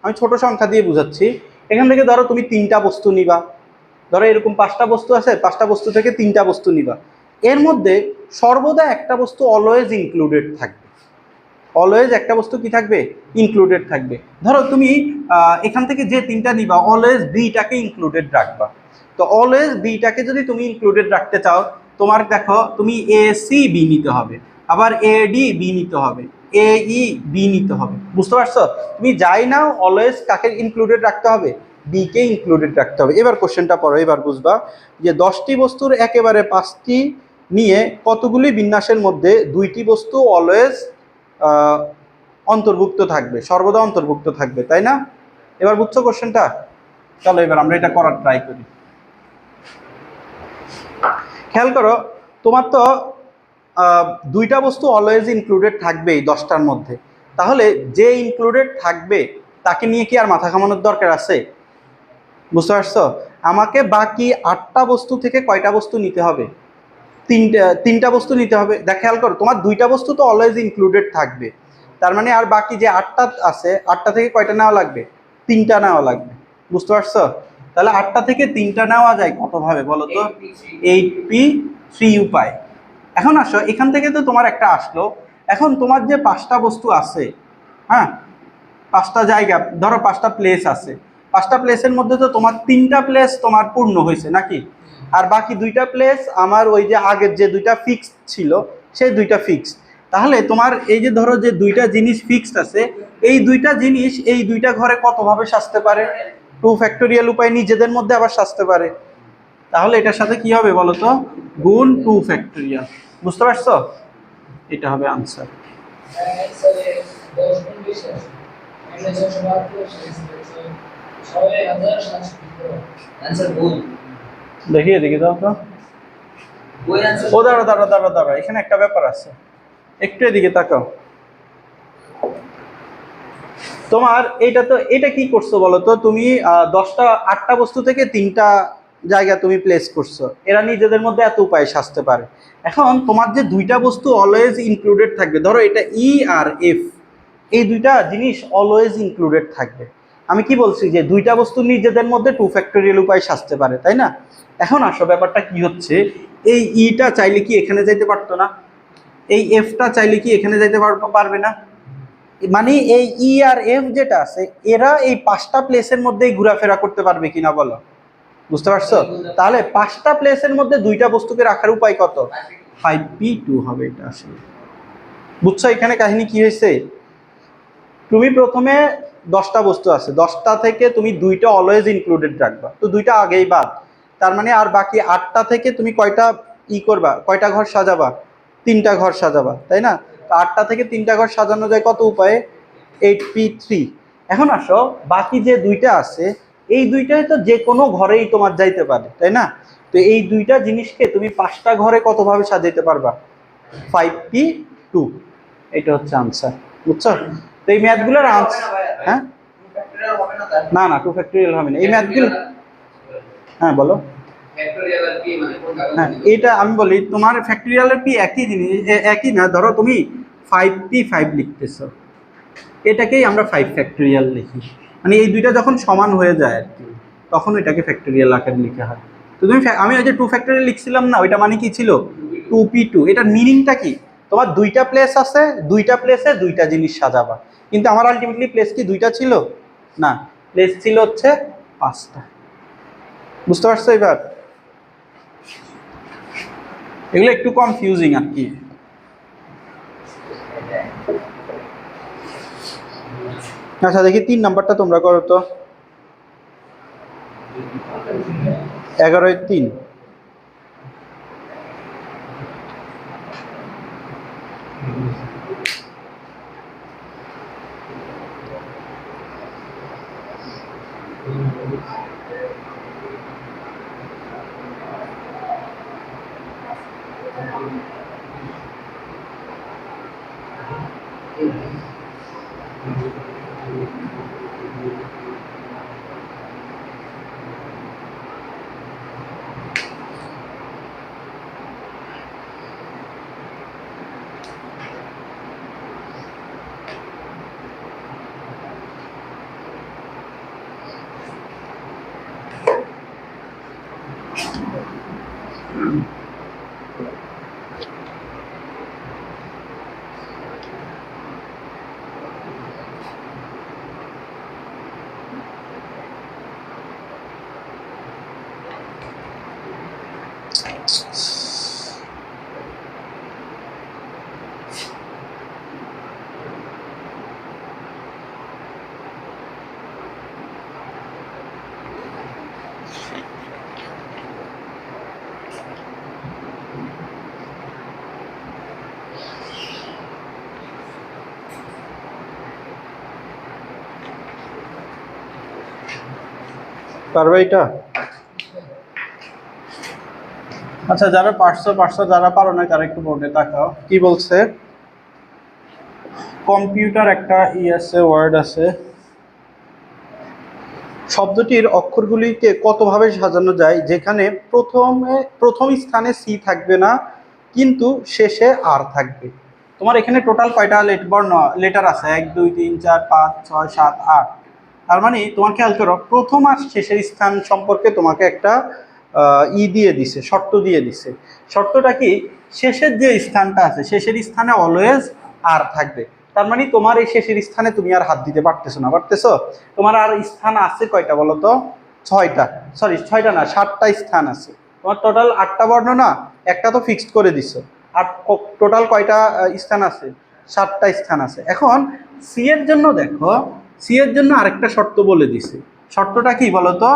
আমি ছোট সংখ্যা দিয়ে বুঝাচ্ছি। এখান থেকে ধরো তুমি 3টা বস্তু নিবা, ধরো এরকম 5টা বস্তু আছে, 5টা বস্তু থেকে 3টা বস্তু নিবা। এর মধ্যে সর্বদা একটা বস্তু অলওয়েজ ইনক্লুডেড থাকবে। অলওয়েজ একটা বস্তু কি থাকবে? ইনক্লুডেড থাকবে। ধরো তুমি এখান থেকে যে 3টা নিবা, অলওয়েজ বিটাকে ইনক্লুডেড রাখবা। তো অলওয়েজ বিটাকে যদি তুমি ইনক্লুডেড রাখতে চাও, তোমার দেখো তুমি এ সি বি নিতে হবে, আবার এ ডি বি নিতে হবে, এ ই বি নিতে হবে। বুঝতে পারছো? তুমি যাই নাও, অলওয়েজ কাকে ইনক্লুডেড রাখতে হবে? বি কে ইনক্লুডেড রাখতে হবে। এবার কোশ্চেনটা পড়ো, এবার বুঝবা যে 10টি বস্তুর একেবারে 5টি নিয়ে কতগুলি বিন্যাসের মধ্যে 2টি বস্তু অলওয়েজ অন্তর্ভুক্ত থাকবে, সর্বদা অন্তর্ভুক্ত থাকবে, তাই না? এবার বুঝছো কোশ্চেনটা? চলো এবার আমরা এটা করার ট্রাই করি। খেয়াল করো, তোমার তো 2টা বস্তু অলওয়েজ ইনক্লুডেড থাকবেই 10টার মধ্যে, তাহলে যে ইনক্লুডেড থাকবে তাকে নিয়ে কি আর মাথা ঘামানোর দরকার আছে? বুঝতে পারছো? আমাকে বাকি 8টা বস্তু থেকে কয়টা বস্তু নিতে হবে? 3টা বস্তু নিতে হবে। দেখ খেয়াল করো, তোমার 2টা বস্তু তো অলওয়েজ ইনক্লুডেড থাকবে, তার মানে আর বাকি যে 8টা আছে, 8টা থেকে কয়টা নেওয়া লাগবে? 3টা নেওয়া লাগবে। বুঝতে পারছো? তাহলে 8টা থেকে 3টা নেওয়া যায় কতভাবে বলো তো? 8p3 উপায়। এখন আসো, এখান থেকে তো তোমার একটা আসলো। এখন তোমার যে 5টা বস্তু আছে, হ্যাঁ 5টা জায়গা, ধরো 5টা প্লেস আছে, 5টা প্লেসের মধ্যে তো তোমার 3টা প্লেস তোমার পূর্ণ হয়েছে নাকি? আর বাকি 2টা প্লেস আমার ওই যে আগের যে 2টা ফিক্সড ছিল, সেই 2টা ফিক্সড। তাহলে তোমার এই যে ধরো যে 2টা জিনিস ফিক্সড আছে, এই 2টা জিনিস এই 2টা ঘরে কতভাবে সাজতে পারে? 2 ফ্যাক্টোরিয়াল উপায় নিজেদের মধ্যে আবার সাজতে পারে। তাহলে এটার সাথে কি হবে বলো তো? গুণ 2 ফ্যাক্টোরিয়াল। বুঝতে পারছো? এটা হবে আনসার। দেখি এদিকে দাও তো। ও দাঁড়া দাঁড়া দাঁড়া দাঁড়া, এখানে একটা ব্যাপার আছে, একটু এদিকে তাকাও। তোমার এটা কি করছো বলো তো? তুমি 8টা বস্তু থেকে 3টা জায়গা তুমি প্লেস করছো, এরা নিজেদের মধ্যে এত উপায় সাজতে পারে। এখন তোমার যে 2টা বস্তু অলওয়েজ ইনক্লুডেড থাকবে, ধরো এটা ই আর এফ, এই 2টা জিনিস অলওয়েজ ইনক্লুডেড থাকবে। আমি কি বলছি? যে 2টা বস্তু নিজেদের মধ্যে 2 ফ্যাক্টোরিয়াল উপায় সাজতে পারে, তাই না? এখন আসো, ব্যাপারটা কি হচ্ছে, এই ইটা চাইলে কি এখানে যাইতে পারতো না? এই এফটা চাইলে কি এখানে যাইতে পারবে না? মানে এই ই আর এফ যেটা আছে, এরা এই 5টা প্লেসের মধ্যেই ঘোরাফেরা করতে পারবে কিনা বলো? বুঝতে পারছো? তাহলে 5টা প্লেসের মধ্যে 2টা বস্তুকে রাখার উপায় কত? 5p2 হবে এটা আসলে। বুঝছো এখানে কাহিনী কি হয়েছে? তুমি প্রথমে 10টা বস্তু আছে, 10টা থেকে তুমি 2টা অলওয়েজ ইনক্লুডেড রাখবা, তো 2টা আগেই বাদ। তার মানে আর বাকি 8টা থেকে তুমি কয়টা করবা, কয়টা ঘর সাজাবা? 3টা ঘর সাজাবা, তাই না? তো 8টা থেকে 3টা ঘর সাজানো যায় কত উপায়ে? 8p3। এখন আসো, বাকি যে 2টা আছে, এই 2টাই তো যে কোনো ঘরেই তোমার যাইতে পারে, তাই না? তো এই 2টা জিনিসকে তুমি 5টা ঘরে কতভাবে সাজাইতে পারবা? 5p2। এটা হচ্ছে আনসার, বুঝছো? তো এই ম্যাথগুলোর আনসার, হ্যাঁ না না 2 ফ্যাক্টরিয়াল হবে না এই ম্যাথগুলো। হ্যাঁ বলো। হ্যাঁ এটা আমি বলি, তোমার ফ্যাক্টরিয়ালের পি একই জিনিস, একই না। ধরো তুমি 5p5 লিখতেছো, এটাকেই আমরা 5 ফ্যাক্টরিয়াল লিখি, মানে এই 2টা যখন সমান হয়ে যায় আর কি, তখন এটাকে ফ্যাক্টরিয়াল আকারে লিখা হয়। তো তুমি আমি ওই যে 2 ফ্যাক্টরিয়াল লিখছিলাম না, ওইটা মানে কি ছিল? 2p2। এটার মিনিংটা কি? তোমার 2টা প্লেস আছে, 2টা প্লেসে 2টা জিনিস সাজাবা, কিন্তু আমার আলটিমেটলি প্লেস কি 2টা ছিল? না, প্লেস ছিল হচ্ছে 5টা। বুঝতে পারছো এবার? এগুলো একটু কনফিউজিং আর কি। আচ্ছা দেখি 3 নাম্বারটা তোমরা করো তো। 11-3। পারবে এটা? আচ্ছা যারা পারছো পারছো, যারা পারো না তারা একটু বোর্ডে তাকাও। কি বলছে? কম্পিউটার একটা আছে, ওয়ার্ড আছে, শব্দটির অক্ষরগুলিকে কতভাবে সাজানো যায় যেখানে প্রথম স্থানে সি থাকবে না কিন্তু শেষে আর থাকবে? তোমার এখানে টোটাল কয়টা লেটার আছে? 1 2 3 4 5 6 7 8। তার মানে তোমার খেয়াল করো, প্রথম আর শেষের স্থান সম্পর্কে তোমাকে একটা দিয়ে দিছে, শর্ত দিয়ে দিছে। শর্তটা কি? শেষের যে স্থানটা আছে, শেষের স্থানে অলওয়েজ আর থাকবে। তার মানে তোমার এই শেষের স্থানে তুমি আর হাত দিতে পারতেছো না, পারতেছো? তোমার আর স্থান আছে কয়টা বলো তো? 6টা। সরি 6টা না, 7টা স্থান আছে। তোমার টোটাল 8টা বর্ণ না, একটা তো ফিক্সড করে দিছো। আর টোটাল কয়টা স্থান আছে? 7টা স্থান আছে। এখন সি এর জন্য দেখো, সি এর জন্য আরেকটা শর্ত বলে দিছে। শর্তটা কি বলতো?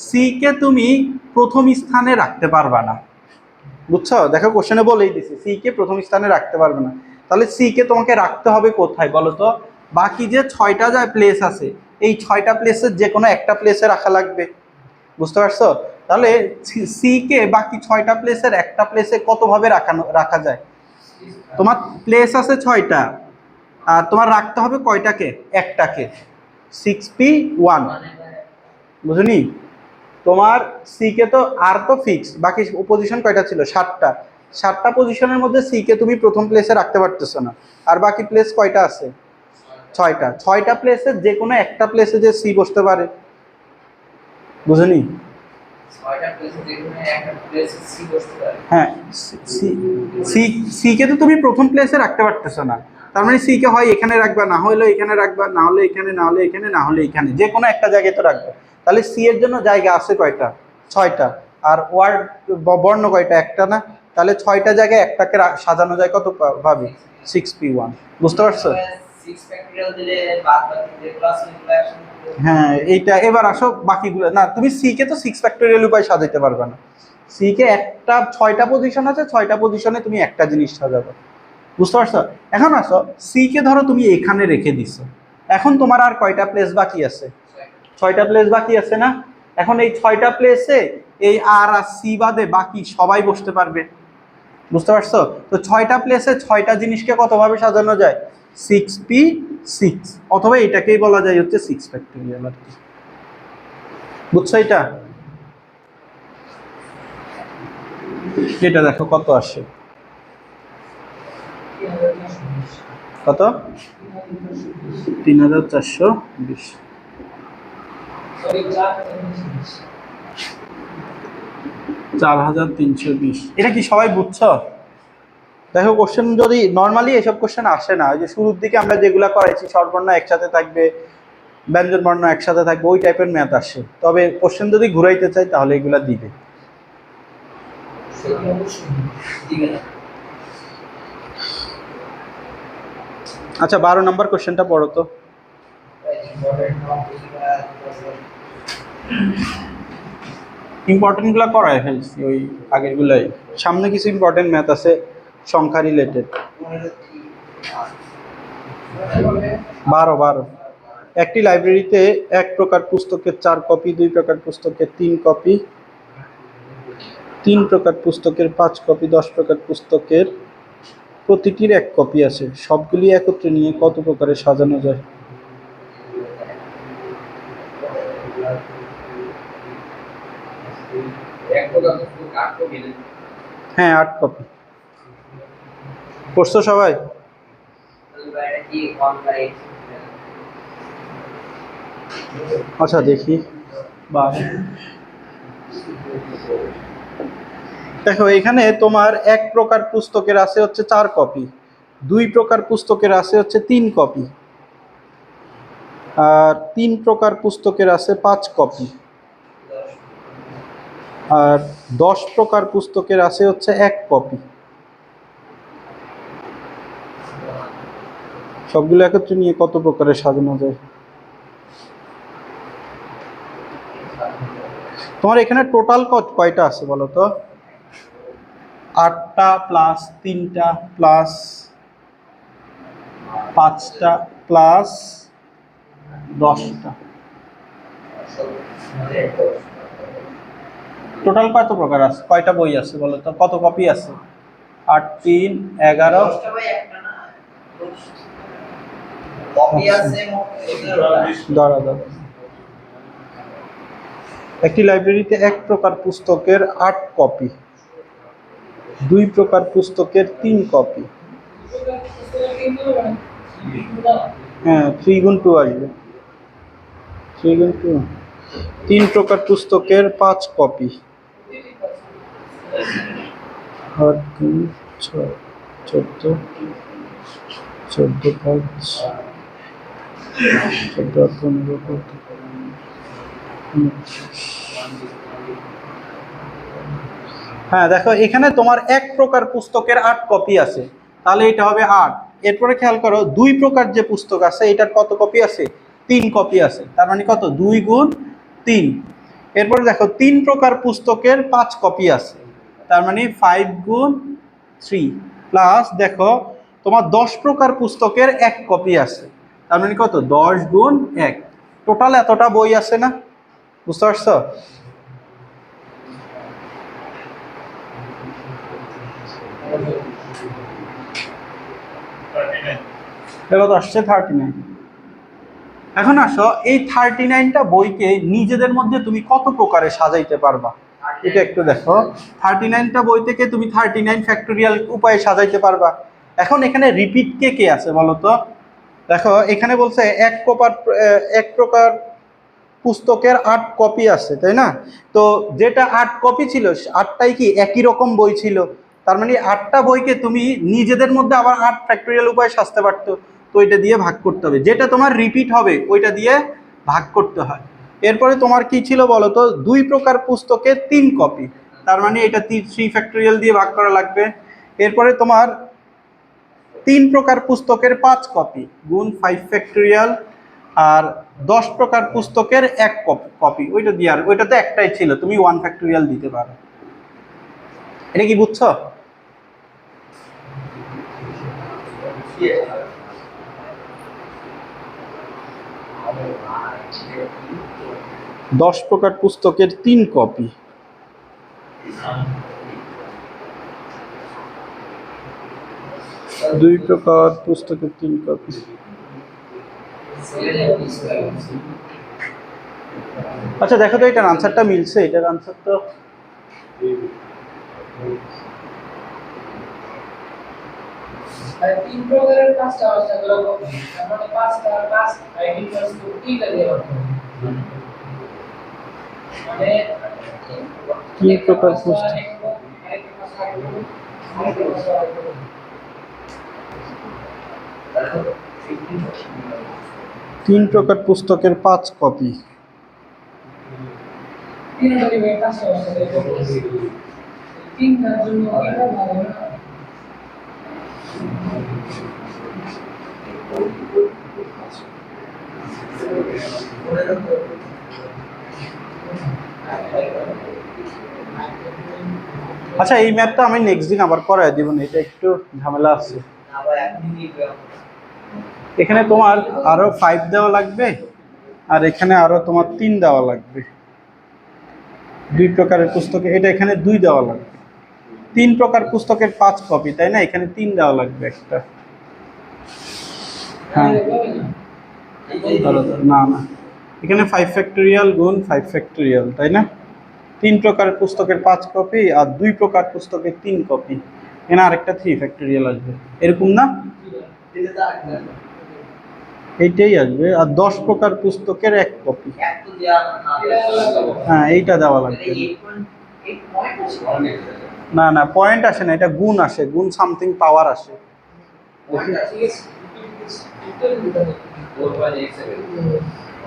সি কে তুমি প্রথম স্থানে রাখতে পারবা না। বুঝছো? দেখো কোশ্চেনে বলেই দিছে সি কে প্রথম স্থানে রাখতে পারবে না। তাহলে সি কে তোমাকে রাখতে হবে কোথায় বলো তো? বাকি যে 6টা যা প্লেস আছে, এই 6টা প্লেসের যে কোনো একটা প্লেসে রাখা লাগবে। বুঝতে পারছো? তাহলে সি কে বাকি 6টা প্লেসের একটা প্লেসে কতভাবে রাখা যায়? তোমার প্লেস আছে 6টা, আর তোমার রাখতে হবে কয়টাকে? একটাকে। 6p1। বুঝনি? তোমার সি কে তো আর তো ফিক্স, বাকি পজিশন কয়টা ছিল? 7টা। 7টা পজিশনের মধ্যে সি কে তুমি প্রথম প্লেসে রাখতে পারতেছো না, আর বাকি প্লেস কয়টা আছে? 6টা। 6টা প্লেসের যে কোনো একটা প্লেসে যে সি বসতে পারে। বুঝনি? হ্যাঁ, সি কে তো তুমি প্রথম প্লেসে রাখতে পারতেছো না। তার মানে সি কে হয় এখানে রাখবা, না হলে এখানে রাখবা, না হলে এখানে, না হলে এখানে, না হলে এখানে, যে কোনো একটা জায়গায় তো রাখবে। তাহলে সি এর জন্য জায়গা আছে কয়টা? 6টা। আর ওয়ার্ড বর্ণ কয়টা? একটা না? তাহলে 6টা জায়গায় একটাকে সাজানো যায় কত ভাবে? 6p1। বুঝতে পারছো? হ্যাঁ এইটা এবার আসো বাকিগুলো না, তুমি সি কে তো 6 ফ্যাক্টোরিয়াল উপায় সাজাইতে পারবে না। সি কে একটা 6টা পজিশন আছে, 6টা পজিশনে তুমি একটা জিনিস সাজাবে, বুঝতে পারছো? এখন আসো সি কে ধরো তুমি এখানে রেখে দিছো, এখন তোমার আর কয়টা প্লেস বাকি আছে? 6টা প্লেস বাকি আছে না? এখন এই 6টা প্লেসে এই আর সি বাদে বাকি সবাই বসতে পারবে, বুঝতে পারছো? তো 6টা প্লেসে 6টা জিনিসকে কতভাবে সাজানো যায়? 6p6, অথবা এটাকেই বলা যায় হচ্ছে 6 ফ্যাক্টোরিয়াল আর কি, বুঝছো? এটা দেখো কত আসে, কত? 3420, 4320। এটা কি সবাই বুঝছো? দেখো কোশ্চেন যদি নর্মালি এসব কোশ্চেন আসে না, ওই যে শুরুর দিকে আমরা যেগুলা করাইছি স্বরবর্ণ একসাথে থাকবে, ব্যঞ্জন বর্ণ একসাথে থাকবে, ওই টাইপের ম্যাথ আসে। তবে কোশ্চেন যদি ঘুরাইতে চাই তাহলে এগুলা দিবে। আচ্ছা 12 নম্বর কোশ্চেনটা পড়ো তো। ইম্পর্টেন্ট গুলা করায় ফেলছি ওই আগের গুলাই, সামনে কিছু ইম্পর্টেন্ট ম্যাথ আছে সংখ্যা রিলেটেড। 12 একটি লাইব্রেরিতে এক প্রকার পুস্তকের 4 কপি, 2 প্রকার পুস্তকের 3 কপি, 3 প্রকার পুস্তকের 5 কপি, 10 প্রকার পুস্তকের প্রতিটির 1 কপি আছে, সবগুলি একত্রে নিয়ে কত প্রকারে সাজানো যায়? হ্যাঁ 8 কপি। পড়ছো সবাই? আচ্ছা দেখি, দেখো এখানে তোমার 1 প্রকার পুস্তকের আছে হচ্ছে 4 কপি, 2 প্রকার পুস্তকের আছে হচ্ছে 3 কপি, আর 3 প্রকার পুস্তকের আছে 5 কপি, আর 10 প্রকার পুস্তকের আছে হচ্ছে 1 কপি। সবগুলো একত্রে নিয়ে কত প্রকারে সাজানো যায়? তোমার এখানে টোটাল কয়টা আছে বলো তো? 8টা প্লাস 3টা প্লাস 5টা প্লাস 10টা, টোটাল কত প্রকার আছে? কয়টা বই আছে বলো তো? কত কপি আছে? 8 3 11। একটি লাইব্রেরিতে 1 প্রকার পুস্তকের 8 কপি, 2 প্রকার পুস্তকের 3 কপি, হ্যাঁ 3 গুণ 2 আসবে, 3 গুণ 2, 3 প্রকার পুস্তকের 5 কপি, 8 2 6 14 14 5 14 15 হ্যাঁ দেখো এখানে তোমার 1 প্রকার পুস্তকের 8 কপি আছে, তাহলে এটা হবে 8। এরপরে খেয়াল করো 2 প্রকার যে পুস্তক আছে এটার কত কপি আছে? 3 কপি আছে, তার মানে কত? 2 গুণ 3। এরপরে দেখো 3 প্রকার পুস্তকের 5 কপি আছে, তার মানে 5 গুণ 3, প্লাস দেখো তোমার 10 প্রকার পুস্তকের 1 কপি আছে, তার মানে কত? 10 গুণ 1। টোটাল এতটা বই আছে না, বুঝতে পারছো? এবার আসছে 39। এখন আসো এই 39টা বইকে নিজেদের মধ্যে তুমি কত প্রকারে সাজাইতে পারবা এটা একটু দেখো। 39টা বই থেকে তুমি 39 ফ্যাক্টোরিয়াল উপায়ে সাজাইতে পারবা। এখন এখানে রিপিট কে কে আছে বলো তো? দেখো এখানে বলছে 1 প্রকার পুস্তকের 8 কপি আছে, তাই না? তো যেটা 8 কপি ছিল 8টাই কি একই রকম বই ছিল, তার মানে 8টা বইকে তুমি নিজেদের মধ্যে আবার 8 ফ্যাক্টোরিয়াল উপায়ে সাজতে পারতো। তো ওইটা দিয়ে ভাগ করতে হবে, যেটা তোমার রিপিট হবে ওইটা দিয়ে ভাগ করতে হয়। এরপরে তোমার কি ছিল বলো তো? 2 প্রকার পুস্তকের 3 কপি, তার মানে এটা 3 ফ্যাক্টোরিয়াল দিয়ে ভাগ করা লাগবে। এরপরে তোমার 3 প্রকার পুস্তকের 5 কপি গুণ 5 ফ্যাক্টরিয়াল আর 10 প্রকার পুস্তকের 1 কপি। ওইটা দিয়ে আর ওইটা তো একটাই ছিল, তুমি 1 ফ্যাক্টরিয়াল দিতে পারো। এটা কি বুঝছো? 10 প্রকার পুস্তকের 3 কপি। দুই প্রকার পুস্তকের 3 কপি। আচ্ছা দেখো তো এটার আনসারটা মিলছে, এটার আনসার তো तीन प्रकारेर पांचटा अवस्था करा আমরা পাঁচটা পাঁচ আইডি প্লাস 3 টা দেওয়া মানে 3 প্রকার পুস্তক। 3 প্রকার পুস্তকের 5 কপি। 3 টা দিবে পাঁচটা অবস্থা দেওয়া 3টার জন্য এটা ভালো না। আচ্ছা এই ম্যাপটা আমি নেক্সট দিন আবার করায় দিব না, এটা একটু ঝামেলা আছে। এখানে তোমার আরো 5 দেওয়া লাগবে আর এখানে আরো তোমার 3 দেওয়া লাগবে। 2 প্রকারের পুস্তকে এটা এখানে 2 দেওয়া লাগবে। 3 প্রকার পুস্তকের 5 কপি, তাই না? এখানে 3 দেওয়া লাগবে একটা। হ্যাঁ না না, এখানে 5 ফ্যাক্টরিয়াল গুণ 5 ফ্যাক্টরিয়াল, তাই না? 3 প্রকারের পুস্তকের 5 কপি আর 2 প্রকার পুস্তকের 3 কপি। এখানে আরেকটা 3 ফ্যাক্টরিয়াল আসবে, এরকম না? এইটাই আসবে। আর 10 প্রকার পুস্তকের 1 কপি। হ্যাঁ এইটা দেওয়া লাগবে। না না পয়েন্ট আসে না, এটা গুণ আসে, গুণ সামথিং পাওয়ার আসে।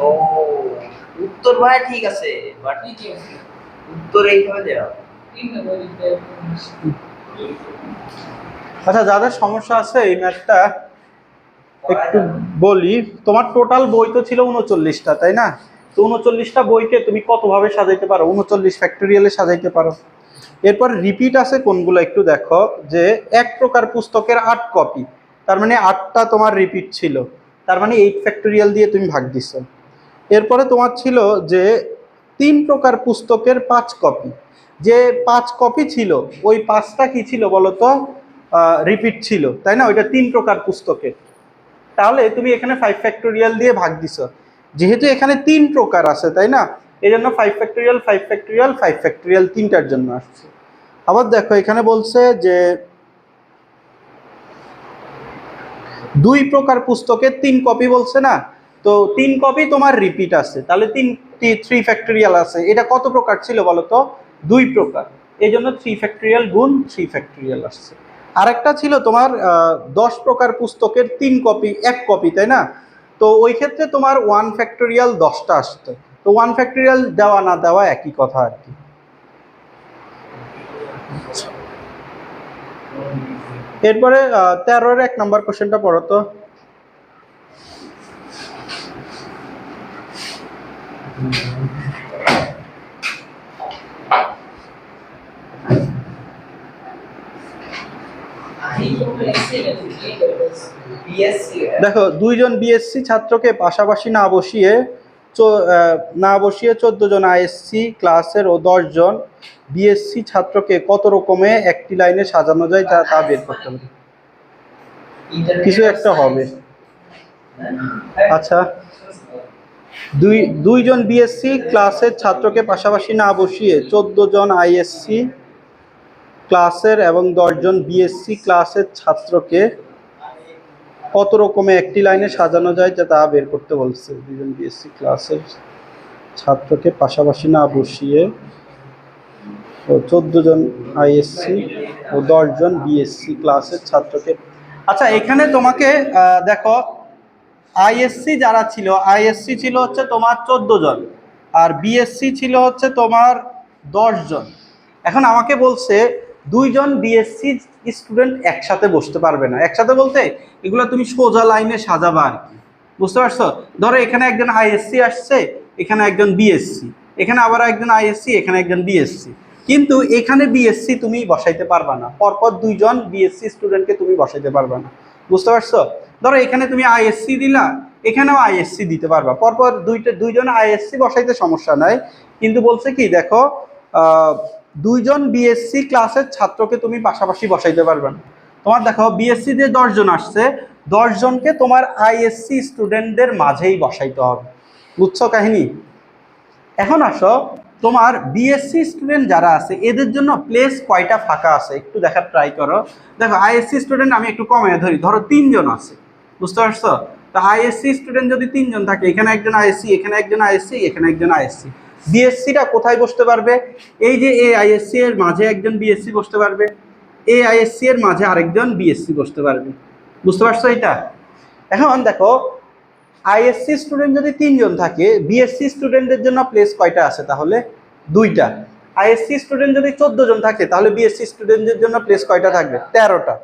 ও উত্তর ভাই ঠিক আছে, বাট উত্তর এইভাবে দেওয়া। আচ্ছা যাদের সমস্যা আছে এই ম্যাথটা একটু বলি। তোমার টোটাল বই তো ছিল 39টা, তাই না? তো 39টা বইকে তুমি কতভাবে সাজাইতে পারো? 39 ফ্যাক্টরিয়ালে সাজাইতে পারো। এরপর রিপিট আছে কোনগুলো একটু দেখো, যে 1 প্রকার পুস্তকের 8 কপি, তার মানে 8টা তোমার রিপিট ছিল, তার মানে 8 ফ্যাক্টরিয়াল দিয়ে তুমি ভাগ দিছো। এরপরে তোমার ছিল যে 3 প্রকার পুস্তকের 5 কপি, যে 5 কপি ছিল ওই 5টা কি ছিল বলো তো? রিপিট ছিল, তাই না? ওইটা 3 প্রকার পুস্তকের। তাহলে তুমি এখানে 5 ফ্যাক্টরিয়াল দিয়ে ভাগ দিছো, যেহেতু এখানে 3 প্রকার আছে, তাই না? এই জন্য 5 ফ্যাক্টরিয়াল 5 ফ্যাক্টরিয়াল 5 ফ্যাক্টরিয়াল 3টার জন্য আসছে। আবার দেখো এখানে বলছে যে 2 প্রকার পুস্তকের 3 কপি বলছে না, তো 3 কপি তোমার রিপিট আছে, তাহলে 3 ফ্যাক্টরিয়াল আছে। এটা কত প্রকার ছিল বলো তো? 2 প্রকার, এই জন্য 3 ফ্যাক্টরিয়াল গুণ 3 ফ্যাক্টরিয়াল আসছে। আরেকটা ছিল তোমার 10 প্রকার পুস্তকের 3 কপি 1 কপি, তাই না? তো ওই ক্ষেত্রে তোমার 1 ফ্যাক্টরিয়াল 10টা আসতো। তো 1 ফ্যাক্টরিয়াল দেওয়া না দেওয়া একই কথা আর কি। এরপরে 13-এর 1 নম্বর কোশ্চেনটা পড়ো তো। দেখো 2 জন বিএসসি ছাত্রকে পাশাপাশি না বসিয়ে 14 জন আইএসসি ক্লাসের ও 10 জন বিএসসি ছাত্রকে কত রকমে একটি লাইনে সাজানো যায় তা বের করতে হবে। কিছু একটা হবে। আচ্ছা, দুই জন বিএসসি ক্লাসের ছাত্রকে পাশাপাশি না বসিয়ে 14 জন আইএসসি ক্লাসের এবং 10 জন বিএসসি ক্লাসের ছাত্রকে কত রকমে একটি লাইনে সাজানো যায় তা বের করতে বলছে। 2 জন বিএসসি ক্লাসের ছাত্রকে পাশাপাশি না বসিয়ে 14 জন আইএসসি ও 10 জন বিএসসি ক্লাসের ছাত্রকে। আচ্ছা এখানে তোমাকে দেখো আইএসসি যারা ছিল, আইএসসি ছিল হচ্ছে তোমার 14 জন আর বিএসসি ছিল হচ্ছে তোমার 10 জন। এখন আমাকে বলছে দুইজন বিএসসি স্টুডেন্ট একসাথে বসতে পারবে না। একসাথে বলতে এগুলো তুমি সোজা লাইনে সাজাবা আর কি, বুঝতে পারছো? ধরো এখানে একজন আইএসসি আসছে, এখানে একজন বিএসসি, এখানে আবার একজন আইএসসি, এখানে একজন বিএসসি, কিন্তু এখানে বিএসসি তুমি বসাইতে পারবা না, পরপর দুইজন বিএসসি স্টুডেন্টকে তুমি বসাইতে পারবা না, বুঝতে পারছো? ধরো এখানে তুমি আইএসসি দিলা, এখানেও আইএসসি দিতে পারবা, পরপর দুইজন আইএসসি বসাইতে সমস্যা নাই, কিন্তু বলছে কি দেখো, দুইজন বিএসসি ক্লাসের ছাত্রকে তুমি পাশাপাশি বসাইতে পারবে না। তোমার দেখো বিএসসি দিয়ে 10 জন আসছে, 10 জনকে তোমার আইএসসি স্টুডেন্টদের মাঝেই বসাইতে হবে, বুঝছো কাহিনী? এখন আসো, তোমার বিএসসি স্টুডেন্ট যারা আছে এদের জন্য প্লেস কয়টা ফাঁকা আছে একটু দেখার ট্রাই করো। দেখো আইএসসি স্টুডেন্ট আমি একটু কমে ধরি, ধরো 3 জন আছে, বুঝতে পারছো? তো আইএসসি স্টুডেন্ট যদি 3 জন থাকে, এখানে একজন আইএসসি, এখানে একজন আইএসসি, এখানে একজন আইএসসি, বিএসসিটা কোথায় বসতে পারবে? এই যে এ আইএসসি এর মাঝে একজন বিএসসি বসতে পারবে, এ আইএসসি এর মাঝে আরেকজন বিএসসি বসতে পারবে, বুঝতে পারছো এটা? এখন দেখো আইএসসি স্টুডেন্ট যদি 3 জন থাকে, বিএসসি স্টুডেন্টদের জন্য প্লেস কয়টা আছে তাহলে? 2টা। আইএসসি স্টুডেন্ট যদি 14 জন থাকে, তাহলে বিএসসি স্টুডেন্টদের জন্য প্লেস কয়টা থাকবে? 13টা।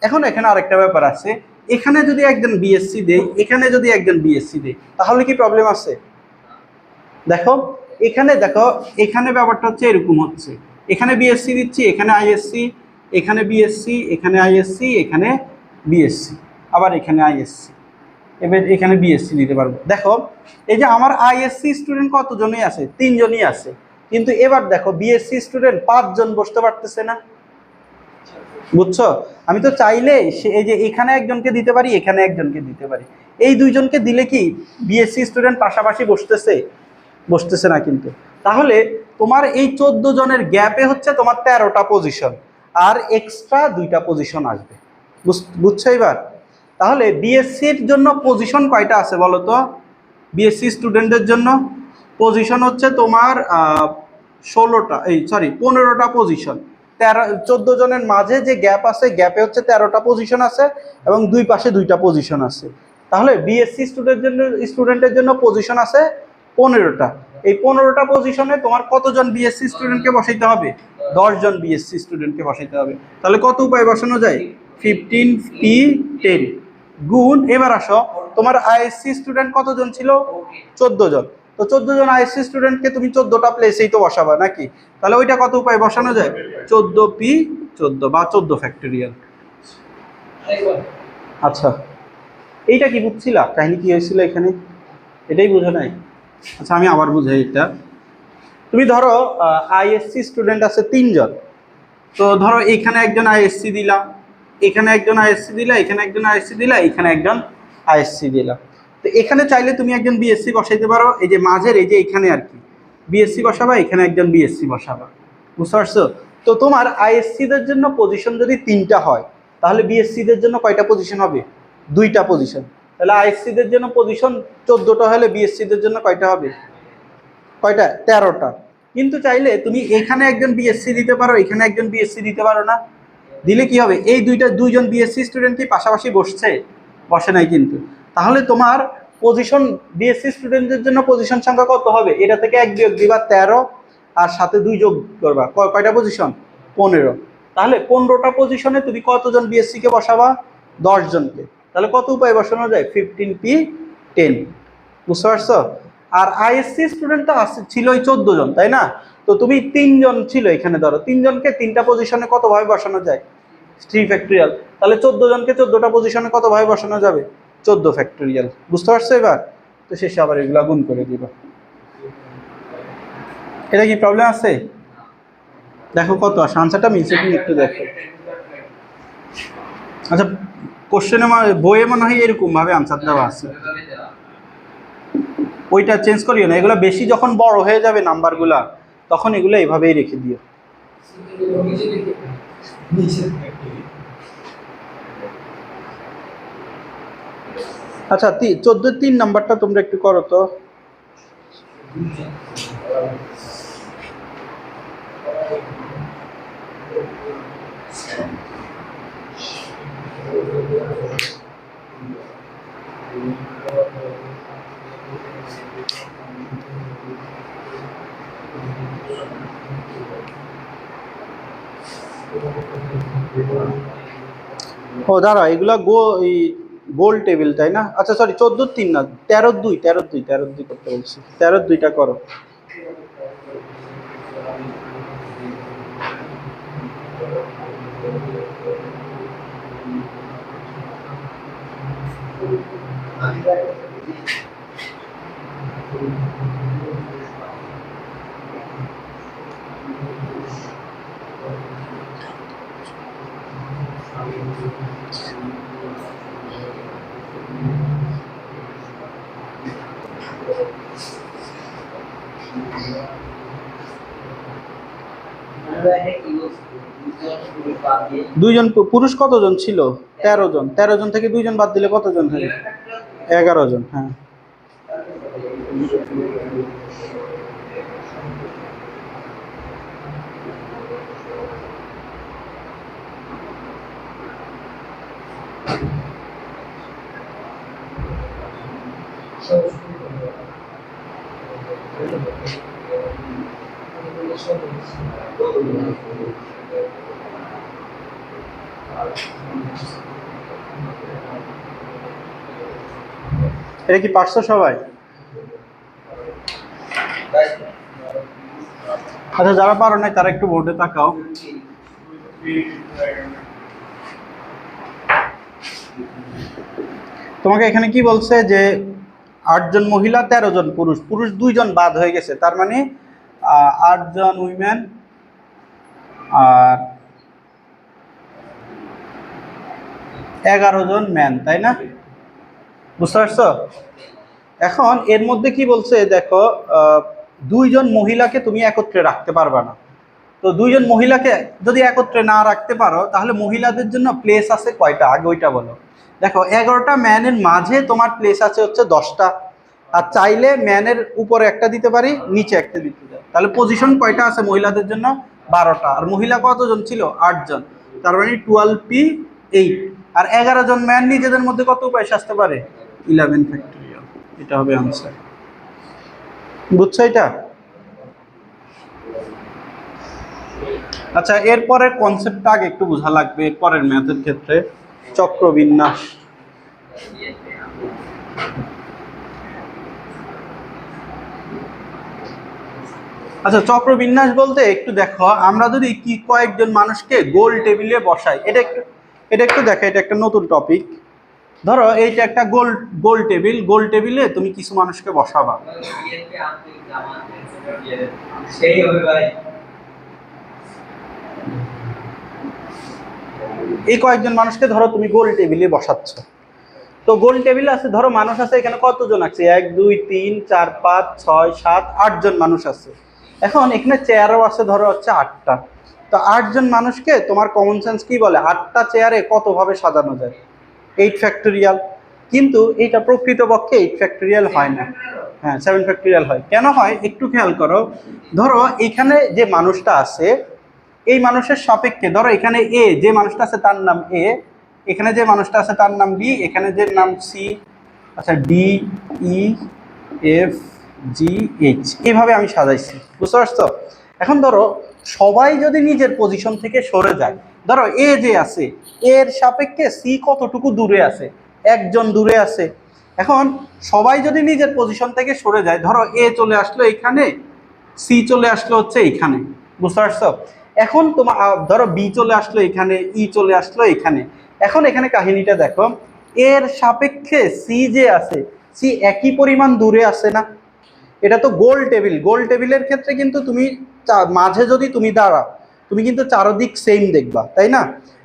এখন এখানে আরেকটা ব্যাপার আছে, এখানে যদি একজন বিএসসি দেয়, এখানে যদি একজন বিএসসি দেয়, তাহলে কি প্রবলেম আছে? দেখো এখানে, দেখো এখানে ব্যাপারটা হচ্ছে এরকম হচ্ছে, এখানে বিএসসি দিচ্ছি, এখানে আইএসসি, এখানে বিএসসি, এখানে আইএসসি, এখানে বিএসসি, আবার এখানে আইএসসি, এবার এখানে বিএসসি দিতে পারবো। দেখো এই যে আমার আইএসসি স্টুডেন্ট কতজনই আছে? 3 জনই আছে, কিন্তু এবার দেখো বিএসসি স্টুডেন্ট 5 জন বসতে পারতেছে না, বুঝছো? আমি তো চাইলে এই যে এখানে একজনকে দিতে পারি, এখানে একজনকে দিতে পারি, এই 2 জনকে দিলে কি বিএসসি স্টুডেন্ট পাশাপাশি বসতেছে? বসতেছে না কিন্তু। তাহলে তোমার এই 14 জনের গ্যাপে হচ্ছে তোমার 13টা পজিশন, আর এক্সট্রা 2টা পজিশন আসবে, বুঝছো এবার? তাহলে বিএসসির জন্য পজিশন কয়টা আছে বলো তো? বিএসসি স্টুডেন্টদের জন্য পজিশন হচ্ছে তোমার 16টা, এই সরি 15টা পজিশন। 14 জনের মাঝে যে গ্যাপ আছে, গ্যাপে হচ্ছে 13টা পজিশন আছে, এবং দুই পাশে 2টা পজিশন আছে। তাহলে বিএসসি স্টুডেন্টের জন্য পজিশন আছে 15টা। এই 15টা পজিশনে তোমার কতজন বিএসসি স্টুডেন্টকে বসাইতে হবে? 10 জন বিএসসি স্টুডেন্টকে বসাইতে হবে। তাহলে কত উপায় বসানো যায়? 15p10 গুণ, এবার আসো তোমার আইএসসি স্টুডেন্ট কতজন ছিল? 14 জন। তো 14 জন আইএসসি স্টুডেন্টকে তুমি 14টা প্লেসেই তো বসাবা নাকি? তাহলে ওইটা কত উপায় বসানো যায়? 14p14 বা 14 ফ্যাক্টরিয়াল। আচ্ছা এইটা কি বুঝছিলা? কাহিনী কি হয়েছিল এখানে? এটাই বুঝো নাই? আচ্ছা আমি আবার বুঝাই এটা। তুমি ধরো আইএসসি স্টুডেন্ট আছে 3 জন, তো ধরো এখানে একজন আইএসসি দিলা, এখানে একজন আইএসসি দিলা, এখানে একজন আইএসসি দিলা, এখানে একজন আইএসসি দিলা। তো এখানে চাইলে তুমি একজন বিএসসি বসাইতে পারো, এই যে মাঝের এই যে এখানে আর কি বিএসসি বসাবা, এখানে একজন বিএসসি বসাবা, বুঝতে পারছো? তো তোমার আইএসসিদের জন্য পজিশন যদি 3টা হয়, তাহলে বিএসসিদের জন্য কয়টা পজিশন হবে? 2টা পজিশন। তাহলে আইএসসিদের জন্য পজিশন 14টা হলে বিএসসিদের জন্য কয়টা হবে? কয়টা? 13টা। কিন্তু চাইলে তুমি এখানে একজন বিএসসি দিতে পারো, এখানে একজন বিএসসি দিতে পারো না? দিলে কি হবে? এই 2জন বিএসসি স্টুডেন্ট কি পাশাপাশি বসছে? বসে নাই কিন্তু। তাহলে তোমার পজিশন বিএসসি স্টুডেন্টদের জন্য পজিশন সংখ্যা কত হবে? এটা থেকে 1 বিয়োগ দিবা 13, আর সাথে 2 যোগ করবা, কয়টা পজিশন? 15। তাহলে 15টা পজিশনে তুমি কতজন বিএসসি কে বসাবা? 10 জনকে। তাহলে কত উপায় বসানো যায়? 15p10, বুঝতে পারছো? আর আইএসসি স্টুডেন্ট তো ছিল ওই 14 জন, তাই না? তো তুমি 3 জন ছিল এখানে, ধরো 3 জনকে 3টা পজিশনে কতভাবে বসানো যায়? 3 ফ্যাক্টরিয়াল। তাহলে 14 জনকে 14টা পজিশনে কতভাবে বসানো যাবে? 14 ফ্যাক্টরিয়াল, বুঝতে পারছো এবার? তো শেষে আবার এগুলা গুণ করে দিবা। এটা কি প্রবলেম আছে? দেখো কত আসে, আনসারটা মিলছে কিনা একটু দেখো। আচ্ছা কোশ্চেনে বইয়ে মনে হয় এরকম ভাবে আনসার দেওয়া আছে, ওইটা চেঞ্জ করিও না। এগুলো বেশি যখন বড় হয়ে যাবে নাম্বারগুলা, তখন এগুলো এইভাবেই রেখে দিও। আচ্ছা 14-3 নাম্বারটা তোমরা একটু করো তো। ও দাঁড়া, এগুলা এই গোল টেবিল তাই না? আচ্ছা সরি, 14-3 না, 13-2, 13-2, 13-2 করতে বলছি, 13-2টা করো। দুইজন পুরুষ কতজন ছিল? 13 জন। 13 জন থেকে 2 জন বাদ দিলে কতজন হয়? 11 জন। হ্যাঁ, এটা কি পারছো সবাই? আচ্ছা, যারা পারো নাই তারা একটু বোর্ডে তাকাও। তোমাকে এখানে কি বলছে যে 8 জন মহিলা, 13 জন পুরুষ, পুরুষ 2 জন বাদ হয়ে গেছে, তার মানে 8 জন উইমেন আর 11 জন ম্যান, তাই না? বুঝতে পারছো? এখন এর মধ্যে কি বলছে দেখো, 2 জন মহিলাকে তুমি একত্রে রাখতে পারবা না। তো 2 জন মহিলাকে যদি একত্রে না রাখতে পারো, তাহলে মহিলাদের জন্য প্লেস আছে কয়টা, আগে ওইটা বলো। দেখো, 11টা ম্যানের মাঝে তোমার প্লেস আছে হচ্ছে 10টা, আর চাইলে ম্যানের উপরে একটা দিতে পারি, নিচে একটা দিতে পারি। তাহলে পজিশন কয়টা আছে মহিলাদের জন্য? 12টা। আর মহিলা কতজন ছিল? 8 জন। তার মানে 12p8। আর 11 জন ম্যান নিজেদের মধ্যে কত উপায় আসতে পারে? 11 ফ্যাক্টরিয়াল। এটা হবে আনসার। বুঝছো এটা? আচ্ছা, এরপরের কনসেপ্টটা আগে একটু বোঝা লাগবে, এরপরের ম্যাথের ক্ষেত্রে। চক্রবিন্যাস। আচ্ছা, চক্রবিন্যাস বলতে একটু দেখো, আমরা যদি কি কয়েকজন মানুষকে গোল টেবিলে বসাই, এটা একটু দেখো, এটা একটা নতুন টপিক। ধরো এইটা একটা গোল টেবিল, গোল টেবিলে তুমি কিছু মানুষকে বসাবা। এই কয়েকজন মানুষকে ধরো তুমি গোল টেবিলে বসাচ্ছ। তো গোল টেবিলে আছে, ধরো মানুষ আছে এখানে কতজন আছে? 1 2 3 4 5 6 7 8 জন মানুষ আছে। এখন এখানে চেয়ারও আছে ধরো হচ্ছে 8টা। তো 8 জন মানুষকে তোমার কমন সেন্স কি বলে 8টা চেয়ারে কতভাবে সাজানো যায়? 8 ফ্যাক্টরিয়াল। কিন্তু এটা প্রকৃতপক্ষে 8 ফ্যাক্টরিয়াল হয় না। হ্যাঁ, 7 ফ্যাক্টরিয়াল হয়। কেন হয় একটু খেয়াল করো। ধরো এখানে যে মানুষটা আছে, এই মানুষের সাপেক্ষে ধরো এখানে এ, যে মানুষটা আছে তার নাম এ, এখানে যে মানুষটা আছে তার নাম বি, এখানে যে নাম সি, আচ্ছা D E F G H, এইভাবে আমি সাজাইছি। বুঝতে পারছো? এখন ধরো সবাই যদি নিজের পজিশন থেকে সরে যায়, ধরো এ যে আছে এর সাপেক্ষে সি কতটুকু দূরে আছে? 1 জন দূরে আছে। এখন সবাই যদি নিজের পজিশন থেকে সরে যায়, ধরো এ চলে আসলো এখানে, সি চলে আসলো হচ্ছে এখানে। বুঝতে পারছো? এখন তোমার ধরো বি চলে আসলো এখানে, ই চলে আসলো এখানে। এখন এখানে কাহিনীটা দেখো, এর সাপেক্ষে সি যে আছে, সি একই পরিমাণ দূরে আছে না? এটা তো গোল টেবিল। গোল টেবিলের ক্ষেত্রে কিন্তু তুমি মাঝে যদি তুমি দাঁড়াও, তুমি কিন্তু চারদিক সেম দেখবা, তাই না?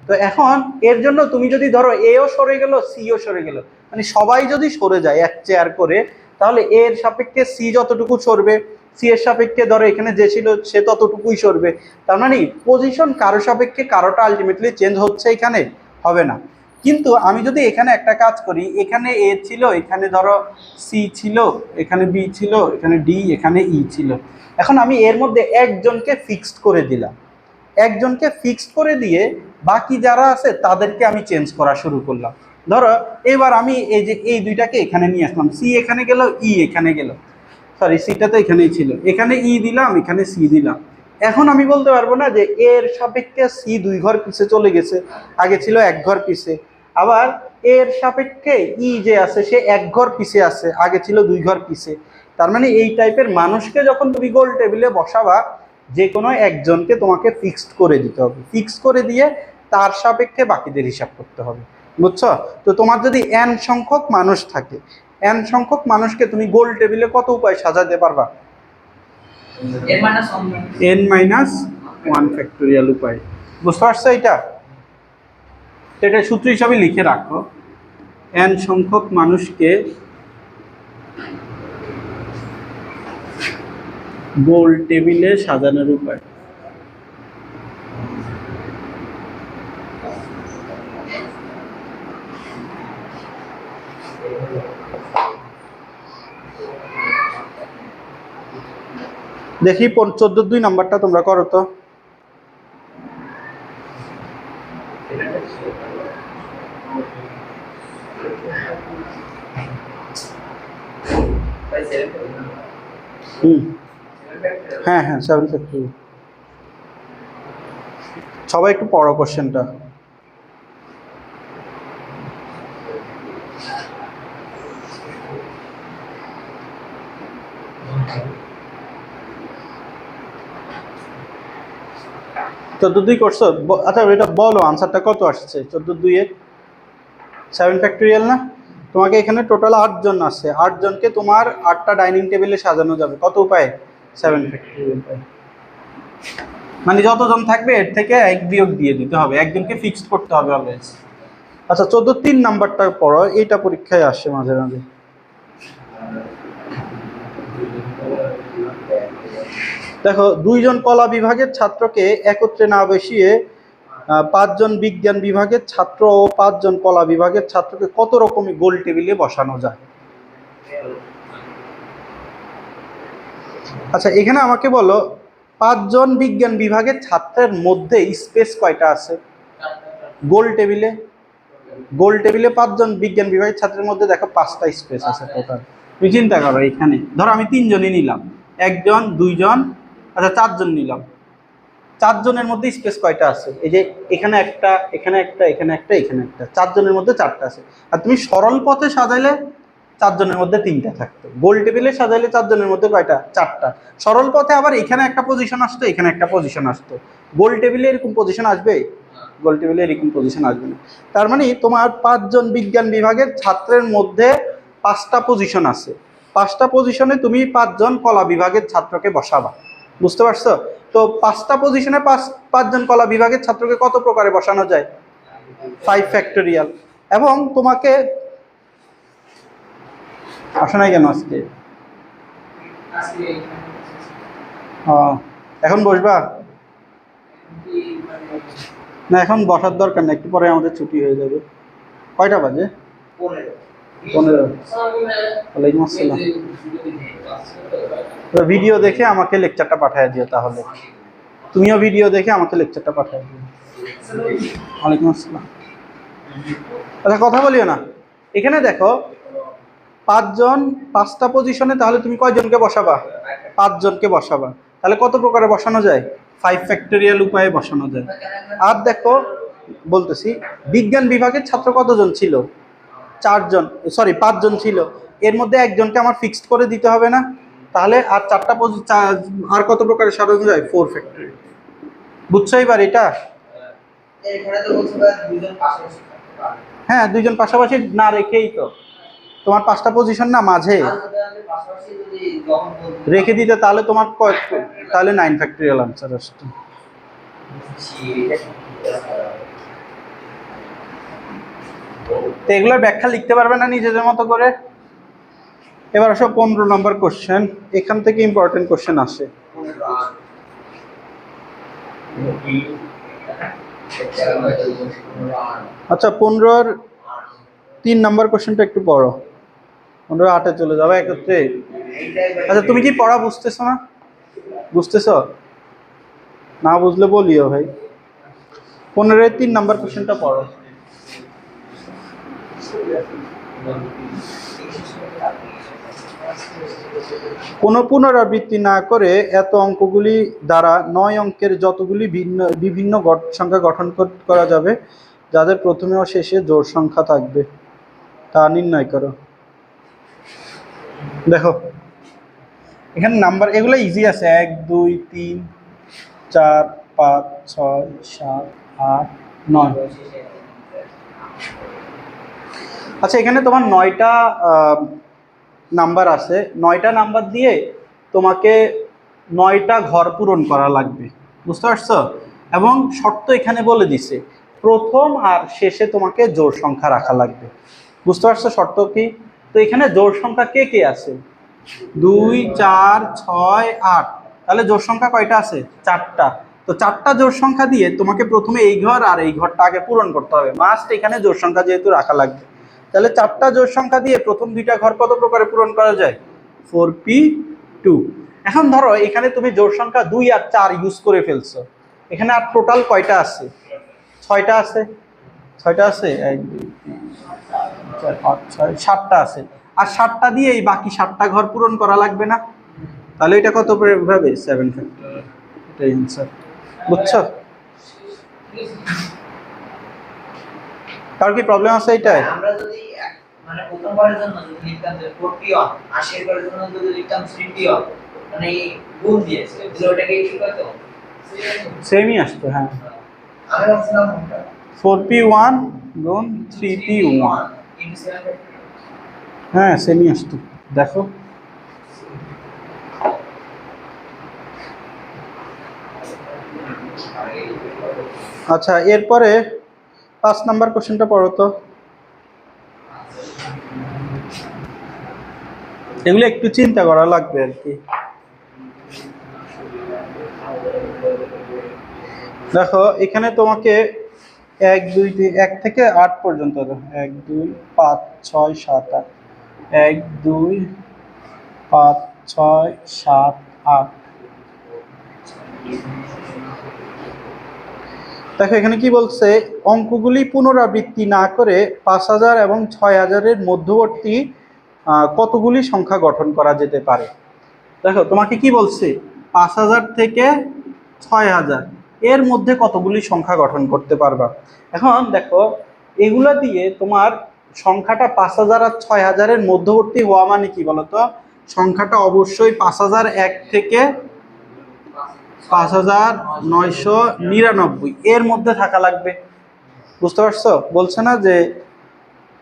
তো এখন এর জন্য তুমি যদি ধরো এও সরে গেল, সিও সরে গেল, মানে সবাই যদি সরে যায় এক চেয়ার করে, তাহলে এর সাপেক্ষে সি যতটুকু সরবে, সি এর সাপেক্ষে ধরো এখানে যে ছিল সে ততটুকুই সরবে। তার মানে পজিশন কারো সাপেক্ষে কারোটা আলটিমেটলি চেঞ্জ হচ্ছে, এখানে হবে না। কিন্তু আমি যদি এখানে একটা কাজ করি, এখানে এ ছিল, এখানে ধরো সি ছিল, এখানে বি ছিল, এখানে ডি, এখানে ই ছিল। এখন আমি এর মধ্যে একজনকে ফিক্সড করে দিলাম। একজনকে ফিক্সড করে দিয়ে বাকি যারা আছে তাদেরকে আমি চেঞ্জ করা শুরু করলাম। ধরো এবার আমি এই যে এই দুইটাকে এখানে নিয়ে আসলাম, সি এখানে গেল, ই এখানে গেল, সরি সিটা তো এখানেই ছিল, এখানে ই দিলাম, এখানে সি দিলাম। এখন আমি বলতে পারবো না যে এর সাপেক্ষে সি 2 ঘর পিছে চলে গেছে, আগে ছিল 1 ঘর পিছে। আবার এর সাপেক্ষে ই যে আছে সে 1 ঘর পিছে আছে, আগে ছিল 2 ঘর পিছে। তার মানে এই টাইপের মানুষকে যখন তুমি গোল টেবিলে বসাবা, যে কোনো একজনকে তোমাকে ফিক্সড করে দিতে হবে, ফিক্স করে দিয়ে তার সাপেক্ষে বাকিদের হিসাব করতে হবে। বুঝছো? তো তোমার যদি n সংখ্যক মানুষ থাকে, n সংখ্যক মানুষকে তুমি গোল টেবিলে কত উপায় সাজাতে পারবা? n মাইনাস 1 ফ্যাক্টোরিয়াল উপায়। বুঝতে পারছো এটা? এটা সূত্র হিসাবে লিখে রাখো, n সংখ্যক মানুষকে গোল টেবিলে সাজানোর উপায়। দেখি 14-2 নাম্বারটা তোমরা করো তো। হ্যাঁ হ্যাঁ 7 ফ্যাক্টোরিয়াল। সবাই একটু পড়ো কোশ্চেনটা। চোদ্দ দুই করছো? আচ্ছা এটা বলো আনসারটা কত আসছে 14-2-এর 7 ফ্যাক্টোরিয়াল না? তোমাকে এখানে টোটাল 8 জন আছে, 8 জনকে তোমার 8টা ডাইনিং টেবিলে সাজানো যাবে কত উপায়ে? 7 ফ্যাক্টোরিয়াল উপায়। মানে যতজন থাকবে এর থেকে 1 বিয়োগ দিয়ে দিতে হবে, একজনকে ফিক্সড করতে হবে অলওয়েজ। আচ্ছা 14-3 নাম্বারটা পড়ো, এটা পরীক্ষায় আসে মাঝে মাঝে। দেখো 2 জন কলা বিভাগের ছাত্রকে একত্রে না বসিয়ে 5 জন বিজ্ঞান বিভাগের ছাত্র ও 5 জন কলা বিভাগের ছাত্রকে কত রকমের গোল টেবিলে বসানো যায়? আচ্ছা এখানে আমাকে বলো 5 জন বিজ্ঞান বিভাগের ছাত্রের মধ্যে স্পেস কয়টা আছে গোল টেবিলে? গোল টেবিলে 5 জন বিজ্ঞান বিভাগের ছাত্রের মধ্যে দেখো 5টা স্পেস আছে টোটাল। তুমি চিন্তা করো, এখানে ধরো আমি 3 জনই নিলাম, 1 জন 2 জন, আচ্ছা 4 জন নিলাম, 4 জনের মধ্যে স্পেস কয়টা আছে? এই যে এখানে একটা, এখানে একটা, এখানে একটা, এখানে একটা, 4 জনের মধ্যে 4টা আছে। আর তুমি সরল পথে সাজাইলে 4 জনের মধ্যে 3টা থাকতো, গোল টেবিলে সাজাইলে 4 জনের মধ্যে কয়টা? 4টা। সরল পথে আবার এখানে একটা পজিশন আসতো, এখানে একটা পজিশন আসতো, গোল টেবিলে এরকম পজিশন আসবে? গোল টেবিলে এরকম পজিশন আসবে না। তার মানে তোমার 5 জন বিজ্ঞান বিভাগের ছাত্রের মধ্যে 5টা পজিশন আছে, 5টা পজিশনে তুমি 5 জন কলা বিভাগের ছাত্রকে বসাবা। বুঝতে পারছো? তো 5টা পজিশনে 5 জন কলা বিভাগের ছাত্রকে কত প্রকারে বসানো যায়? 5 ফ্যাক্টোরিয়াল। এবং তোমাকে আসো নাই কেন আজকে? এখন বসবা না? এখন বসার দরকার না, একটু পরে আমাদের ছুটি হয়ে যাবে। কয়টা বাজে? 15। ওয়ালাইকুম আসসালাম। ভিডিও দেখে আমাকে লেকচারটা পাঠিয়ে দিও তাহলে, তুমিও ভিডিও দেখে আমাকে লেকচারটা পাঠিয়ে দিও। ওয়ালাইকুম আসসালাম। আচ্ছা কথা বলিও না, এখানে দেখো 5 জন 5টা পজিশনে, তাহলে তুমি কয়জনকে বসাবা? 5 জনকে বসাবা। তাহলে কত প্রকারে বসানো যায়? 5 ফ্যাক্টোরিয়াল উপায়ে বসানো যায়। আর দেখো বলতেছি, বিজ্ঞান বিভাগের ছাত্র কতজন ছিল? 4 জন, সরি 5 জন ছিল, এর মধ্যে একজনকে আমার ফিক্সড করে দিতে হবে না? তাহলে আর 4টা আর কত প্রকারে সাজানো যায়? 4 ফ্যাক্টোরিয়াল। বুঝছো এবার এটা? হ্যাঁ 2 জন পাশাপাশি না রেখেই তো তোমার 5টা পজিশন না মাঝে রেখে দিতে, তাহলে তোমার তাহলে 9 ফ্যাক্টোরিয়াল আনসার আসতো। তো এগুলোর ব্যাখ্যা লিখতে পারবে না নিজেদের মতো করে? এবার আসো 15 নম্বর কোশ্চেন, এখান থেকে ইম্পর্টেন্ট কোশ্চেন আসে। আচ্ছা 15-র 3 নম্বর কোশ্চেনটা একটু পড়ো, 15-8-এ চলে যাবে একত্রে। আচ্ছা তুমি কি পড়া বুঝতেছো না? বুঝতেছো না? বুঝলে বলিও ভাই। 15-এর 3 নম্বর কোশ্চেনটা পড়ো। কোনো পুনরাবৃত্তি না করে এত অঙ্কগুলি দ্বারা 9 অঙ্কের যতগুলি বিভিন্ন সংখ্যা গঠন করা যাবে যাদের প্রথমে ও শেষে জোড় সংখ্যা থাকবে তা নির্ণয় করো। দেখো এখানে নাম্বার এগুলো ইজি আছে, 1 2 3 4 5 6 7 8 9। আচ্ছা এখানে তোমার 9টা নাম্বার আছে, 9টা নাম্বার দিয়ে তোমাকে 9টা ঘর পূরণ করা লাগবে, বুঝতে পারছো? এবং শর্ত এখানে বলে দিছে প্রথম আর শেষে তোমাকে জোড় সংখ্যা রাখা লাগবে, বুঝতে পারছো শর্ত কি? তো এখানে জোড় সংখ্যা কে কে আছে? 2 4 6 8, তাহলে জোড় সংখ্যা কয়টা আছে? 4টা। তো 4টা জোড় সংখ্যা দিয়ে তোমাকে প্রথমে এই ঘর আর এই ঘরটা আগে পূরণ করতে হবে, মাস্ট এখানে জোড় সংখ্যা যেহেতু রাখা লাগবে। তাহলে 4টা জোড় সংখ্যা দিয়ে প্রথম 2টা ঘর কত প্রকারে পূরণ করা যায়? 4p2। এখন ধরো এখানে তুমি জোড় সংখ্যা 2 আর 4 ইউজ করে ফেলছো, এখানে আর টোটাল কয়টা আছে? 6টা আছে। 6টা আছে, 1 2 3 4 5 6 7টা আছে। আর 7টা দিয়ে এই বাকি 7টা ঘর পূরণ করা লাগবে না? তাহলে এটা কত ভাবে? 7 ফ্যাক্টর, এটাই অ্যানসার, বুঝছো? কার কি প্রবলেম আছে এটাই? আমরা যদি মানে প্রথমবারের জন্য যদি লিখতাম যে 4p1, 80 এর জন্য যদি লিখতাম 3p1, মানে গুণ দিয়েছে তাহলে ওটাকে কি করতে? সেমই আসতো। হ্যাঁ, আমি ভাবছিলাম 4p1 গুণ 3p1, হ্যাঁ সেমই আসতো। দেখো আচ্ছা এরপরে 5 নাম্বার কোশ্চেনটা পড়ো তো। এগুলো একটু চিন্তা করা লাগবে আর কি। দেখো এখানে তোমাকে 1 2 3 1 থেকে 8 পর্যন্ত, 1 2 5 6 7 8, 1 2 5 6 7 8। দেখো এখানে কি বলছে, অঙ্কগুলি পুনরাবৃত্তি না করে 5000 এবং 6000 এর মধ্যবর্তী কতগুলি সংখ্যা গঠন করা যেতে পারে। দেখো তোমাকে কি বলছে, 5000 থেকে 6000 এর মধ্যে কতগুলি সংখ্যা গঠন করতে পারবা। এখন দেখো এগুলা দিয়ে তোমার সংখ্যাটা 5000 আর 6000 এর মধ্যবর্তী হওয়া মানে কি বলতো? সংখ্যাটা অবশ্যই 5001 থেকে 5999 এর মধ্যে থাকা লাগবে, বুঝতে পারছো? বলছে না যে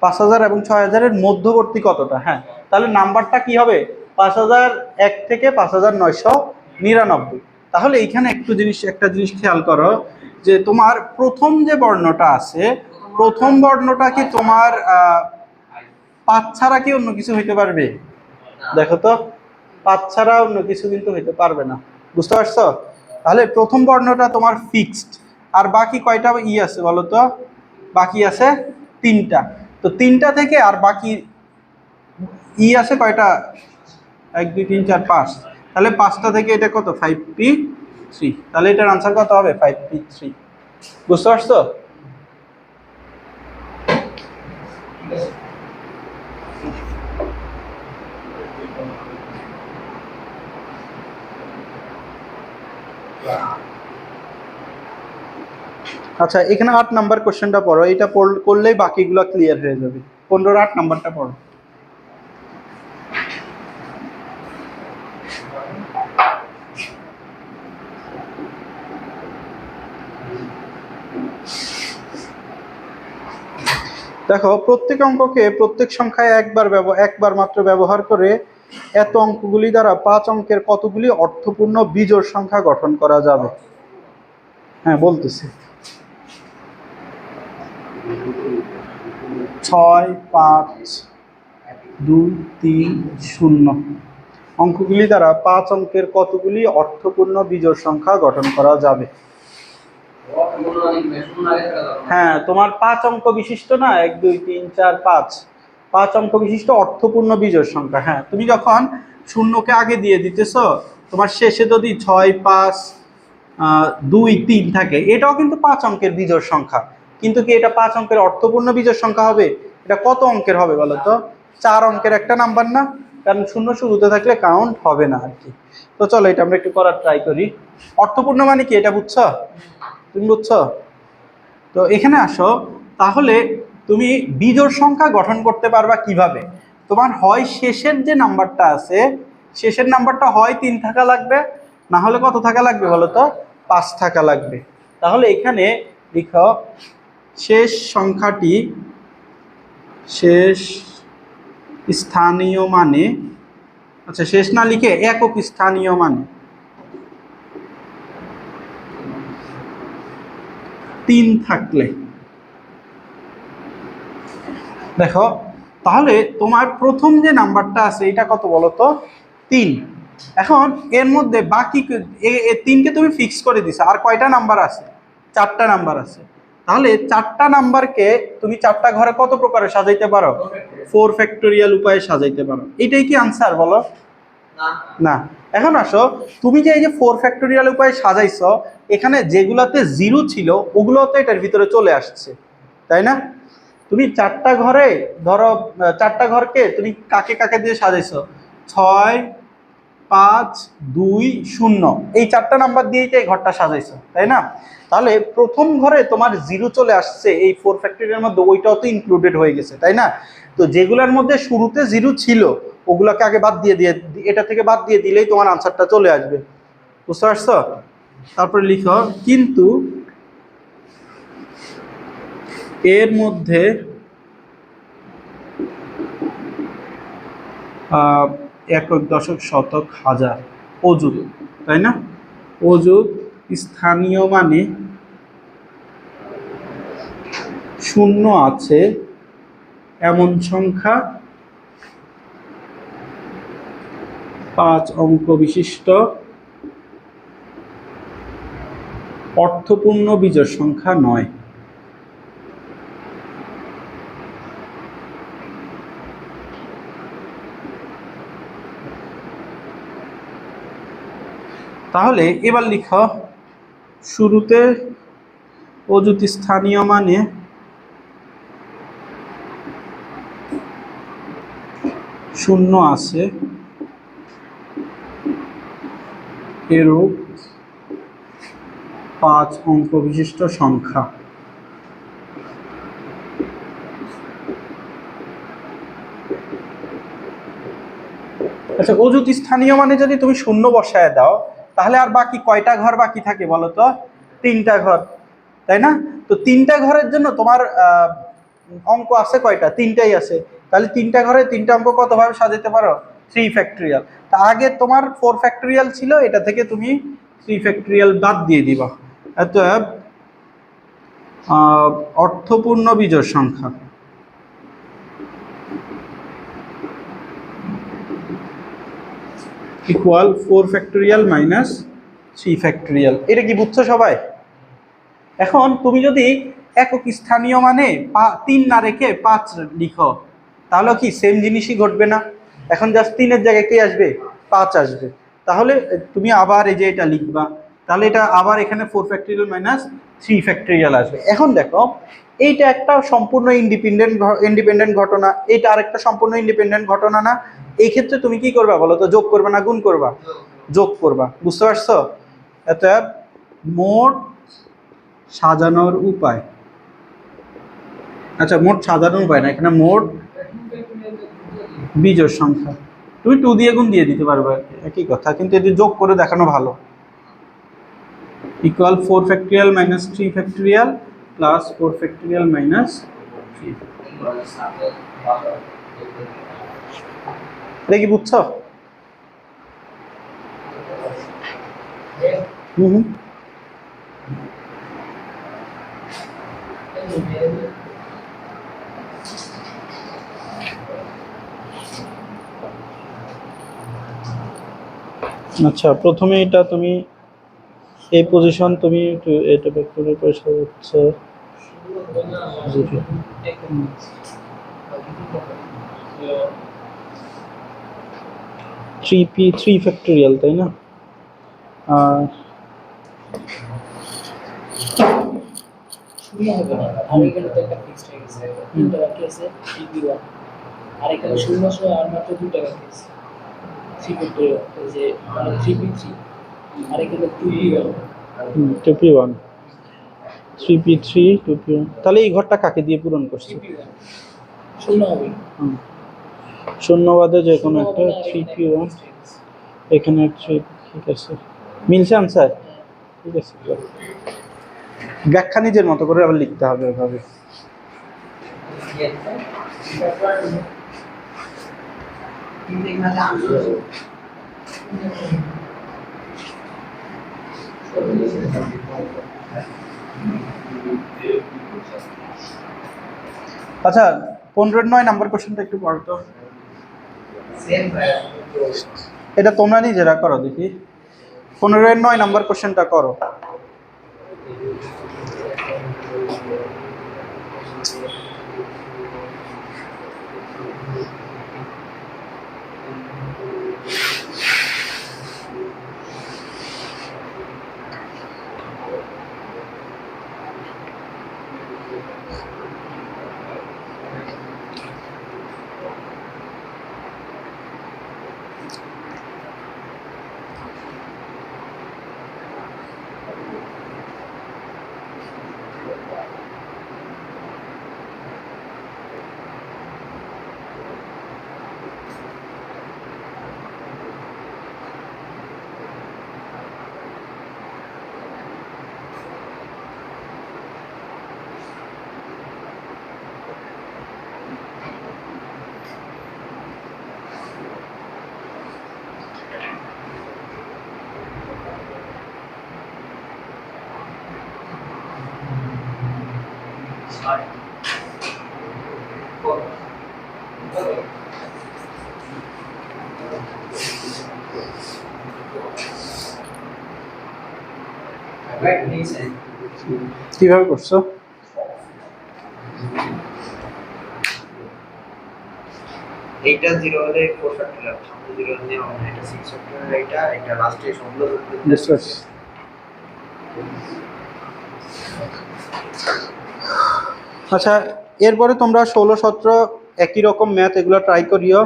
5000 এবং 6000 এর মধ্যবর্তী কতটা। হ্যাঁ, তাহলে নাম্বারটা কি হবে? 5001 থেকে 5999। তাহলে এইখানে একটা জিনিস খেয়াল করো যে তোমার প্রথম যে বর্ণটা আছে, প্রথম বর্ণটা কি তোমার 5 ছাড়া কি অন্য কিছু হইতে পারবে? দেখো তো 5 ছাড়া অন্য কিছু কিন্তু হইতে পারবে না, বুঝতে পারছো? তাহলে প্রথম বর্ণটা তোমার ফিক্সড, আর বাকি কয়টা আছে বলো তো? বাকি আছে 3টা। তো 3টা থেকে আর বাকি আছে কয়টা? 1 2 3 4 5। তাহলে 5টা থেকে এটা কত? 5p3। তাহলে এটার আনসার কত হবে? 5p3, বুঝতে পারছো? আচ্ছা এখানে 8 নাম্বার কোশ্চেনটা পড়ো, এটা করলেই বাকিগুলো ক্লিয়ার হয়ে যাবে। 15 8 নাম্বারটা পড়ো। দেখো প্রত্যেক অঙ্ককে প্রত্যেক সংখ্যায় একবার মাত্র ব্যবহার করে এত অঙ্কগুলি দ্বারা 5 অঙ্কের কতগুলি অর্থপূর্ণ বিজোড় সংখ্যা গঠন করা যাবে। হ্যাঁ বলতেছি, 6 5 2 3 0 অঙ্কগুলি দ্বারা 5 অঙ্কের কতগুলি অর্থপূর্ণ বিজোড় সংখ্যা গঠন করা যাবে। হ্যাঁ তোমার 5 অঙ্ক বিশিষ্ট না, 1 2 3 4 5 অঙ্ক বিশিষ্ট অর্থপূর্ণ বিজোড় সংখ্যা। হ্যাঁ তুমি যখন শূন্যকে আগে দিয়ে দিতেছো, তোমার শেষে যদি 6 5 2 3 থাকে, এটাও কিন্তু 5 অঙ্কের বিজোড় সংখ্যা। কিন্তু কি এটা 5 অঙ্কের অর্থপূর্ণ বিজোড় সংখ্যা হবে? এটা কত অঙ্কের হবে বলো তো? 4 অঙ্কের একটা নাম্বার না? কারণ শূন্য শুরুতে থাকলে কাউন্ট হবে না আর কি। তো চলো এটা আমরা একটু করার ট্রাই করি। অর্থপূর্ণ মানে কি এটা বুঝছো? তুমি বুঝছো? তো এখানে আসো, তাহলে তুমি বিজোড় সংখ্যা গঠন করতে পারবা কিভাবে? তোমার হয় শেষের যে নাম্বারটা আছে, শেষের নাম্বারটা হয় 3 থাকা লাগবে, না হলে কত থাকা লাগবে বলো তো? 5 থাকা লাগবে। তাহলে এখানে লিখো শেষ সংখ্যাটি শেষ স্থানীয় মানে, আচ্ছা শেষ না লিখে একক স্থানীয় মানে 3 থাকলে, দেখো তাহলে তোমার প্রথম যে নাম্বারটা আছে এটা কত বলো তো? 3। এখন এর মধ্যে বাকি 3কে তুমি ফিক্স করে দিছো, আর কয়টা নাম্বার আছে? 4টা নাম্বার আছে। তাহলে 4টা নাম্বারকে তুমি 4টা ঘরে কত প্রকারে সাজাইতে পারো? 4 ফ্যাক্টোরিয়াল উপায়ে সাজাইতে পারো। এটাই কি আনসার বলো? না না। এখন আসো, তুমি যে এই যে 4 ফ্যাক্টোরিয়াল উপায়ে সাজাইছো, এখানে যেগুলাতে 0 ছিল ওগুলো তো এটার ভিতরে চলে আসছে, তাই না? তুমি 4টা ঘরে ধরো, 4টা ঘরকে তুমি কাকে কাকে দিয়ে সাজাইছো? 6, 5, 2, 0, এই 4টা নাম্বার দিয়েই তো এই ঘরটা সাজাইছো, তাই না? তাহলে প্রথম ঘরে তোমার 0 চলে আসছে এই 4 ফ্যাক্টোরিয়াল মধ্যে, ওইটাও তো ইনক্লুডেড হয়ে গেছে, তাই না? তো যেগুলোর মধ্যে শুরুতে 0 ছিল ওগুলোকে আগে বাদ দিয়ে দিয়ে এটা থেকে বাদ দিয়ে দিলেই তোমার আনসারটা চলে আসবে। বুঝতে পারছো? তারপরে লিখো কিন্তু এর মধ্যে একক, দশক, শতক, হাজার অযুত, তাই না? অযুত স্থানীয় মানে 0 আছে এমন সংখ্যা 5 অঙ্ক বিশিষ্ট অর্থপূর্ণ বিজোড় সংখ্যা নয়। তাহলে এবার লিখো শুরুতে অযুত স্থানীয় মানে 0 আছে এরূপ 5 অঙ্ক বিশিষ্ট সংখ্যা। আচ্ছা, অযুত স্থানীয় মানে যদি তুমি 0 বসায় দাও, তাহলে আর বাকি কয়টা ঘর বাকি থাকে বলো তো? 3টা ঘর, তাই না? তো 3টা ঘরের জন্য তোমার অঙ্ক আছে কয়টা? 3টাই আছে। তাহলে 3টা ঘরে 3টা অঙ্ক কতভাবে সাজাতে পারো? 3 ফ্যাক্টোরিয়াল। তা আগে তোমার 4 ফ্যাক্টোরিয়াল ছিল, এটা থেকে তুমি 3 ফ্যাক্টোরিয়াল বাদ দিয়ে দিবা। অতএব অর্থপূর্ণ বিজোড় সংখ্যা ইকুয়াল 4 ফ্যাক্টোরিয়াল মাইনাস 3 ফ্যাক্টোরিয়াল। এটা কি বুঝছো সবাই? এখন তুমি যদি একক স্থানীয় মানে 3 না রেখে 5 লিখো, তাহলে কি সেম জিনিসই ঘটবে না? এখন জাস্ট 3-এর জায়গায় কি আসবে? 5 আসবে। তাহলে তুমি আবার এই যে এটা লিখবা, তাহলে এটা আবার এখানে 4 ফ্যাক্টোরিয়াল মাইনাস 3 ফ্যাক্টোরিয়াল আসবে। এখন দেখো এইটা একটা সম্পূর্ণ ইন্ডিপেন্ডেন্ট ঘটনা, এটা আরেকটা সম্পূর্ণ ইন্ডিপেন্ডেন্ট ঘটনা না? এই ক্ষেত্রে তুমি কি করবা বলো তো? যোগ করবা না গুণ করবা? যোগ করবা। বুঝতে পারছো? অতএব মোট সাজানোর উপায়, আচ্ছা মোট সাজানোর উপায় না, এখানে মোট বিজোড় সংখ্যা, তুমি 2 দিয়ে গুণ দিয়ে দিতে পারবে আর কি, একই কথা, কিন্তু এটি যোগ করে দেখানো ভালো। Equal 4 factorial minus 3 factorial plus 4 factorial minus 3। এটা কি বুঝছো? হুম। আচ্ছা, প্রথমে এটা তুমি এই পজিশন তুমি এটা ভেক্টরের উপরে সাজাচ্ছো 0, 3 ফ্যাক্টোরিয়াল, তাই না? আর শূন্য হবে না, আর এখানে তো একটা ফিক্সড হয়ে গেছে, তিনটা বাকি আছে 3p1 আর এখানে 1600 আর মাত্র 2 টাকা দিয়েছে 3.3 এই যে মানে 3p3 আর এখানে 2p1 2p1 3p3 2p1 তাহলে এই ঘরটা কাকে দিয়ে পূরণ করছে 3p1 শূন্য হবে হুম। শূন্য বাদে যে কোনো একটা 3p1 এখানে 3 ঠিক আছে মিলছে আনসার ঠিক আছে চলো। ব্যাখ্যা নিজের মতো করে আবার লিখতে হবে এভাবে কিন্তু এখানে আনসার আচ্ছা 15-9 নাম্বার কোশ্চেনটা একটু পড়ো তো সেম এটা তোমরা নিজেরা করো দেখি 15-9 নাম্বার কোশ্চেনটা করো কিভাবে করছো এইটা 0 হলে 440 লাভ সামনে 0 হলে হবে এটা 640 এটা লাস্টে সবগুলো বুঝতে পারছি আচ্ছা এরপরে তোমরা 16-17 একই রকম ম্যাথ এগুলো ট্রাই করিও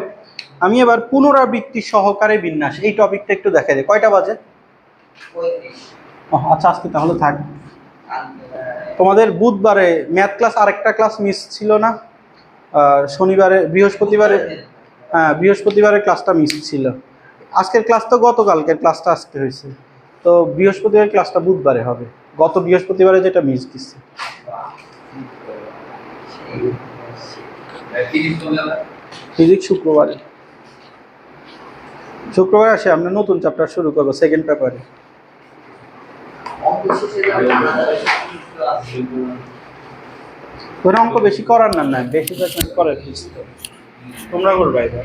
আমি এবার পুনরাবৃত্তি সহকারে বিন্যাস এই টপিকটা একটু দেখাই দিই কয়টা বাজে 35 আচ্ছা আজকে তাহলে থাক তোমাদের বুধবারে ম্যাথ ক্লাস আরেকটা ক্লাস মিস ছিল না আর শনিবারে বৃহস্পতিবারে হ্যাঁ বৃহস্পতিবারের ক্লাসটা মিস ছিল আজকের ক্লাস তো গতকালকের ক্লাসটা আজকে হয়েছে তো বৃহস্পতিবার ক্লাসটা বুধবারে হবে গত বৃহস্পতিবারে যেটা মিস দিচ্ছে ফিজিক্স শুক্রবারে আসে আমরা নতুন চ্যাপ্টার শুরু করবো সেকেন্ড পেপারে ওরা অঙ্ক বেশি করার না বেশি প্র্যাকটিস করে তোমরা করবে এটা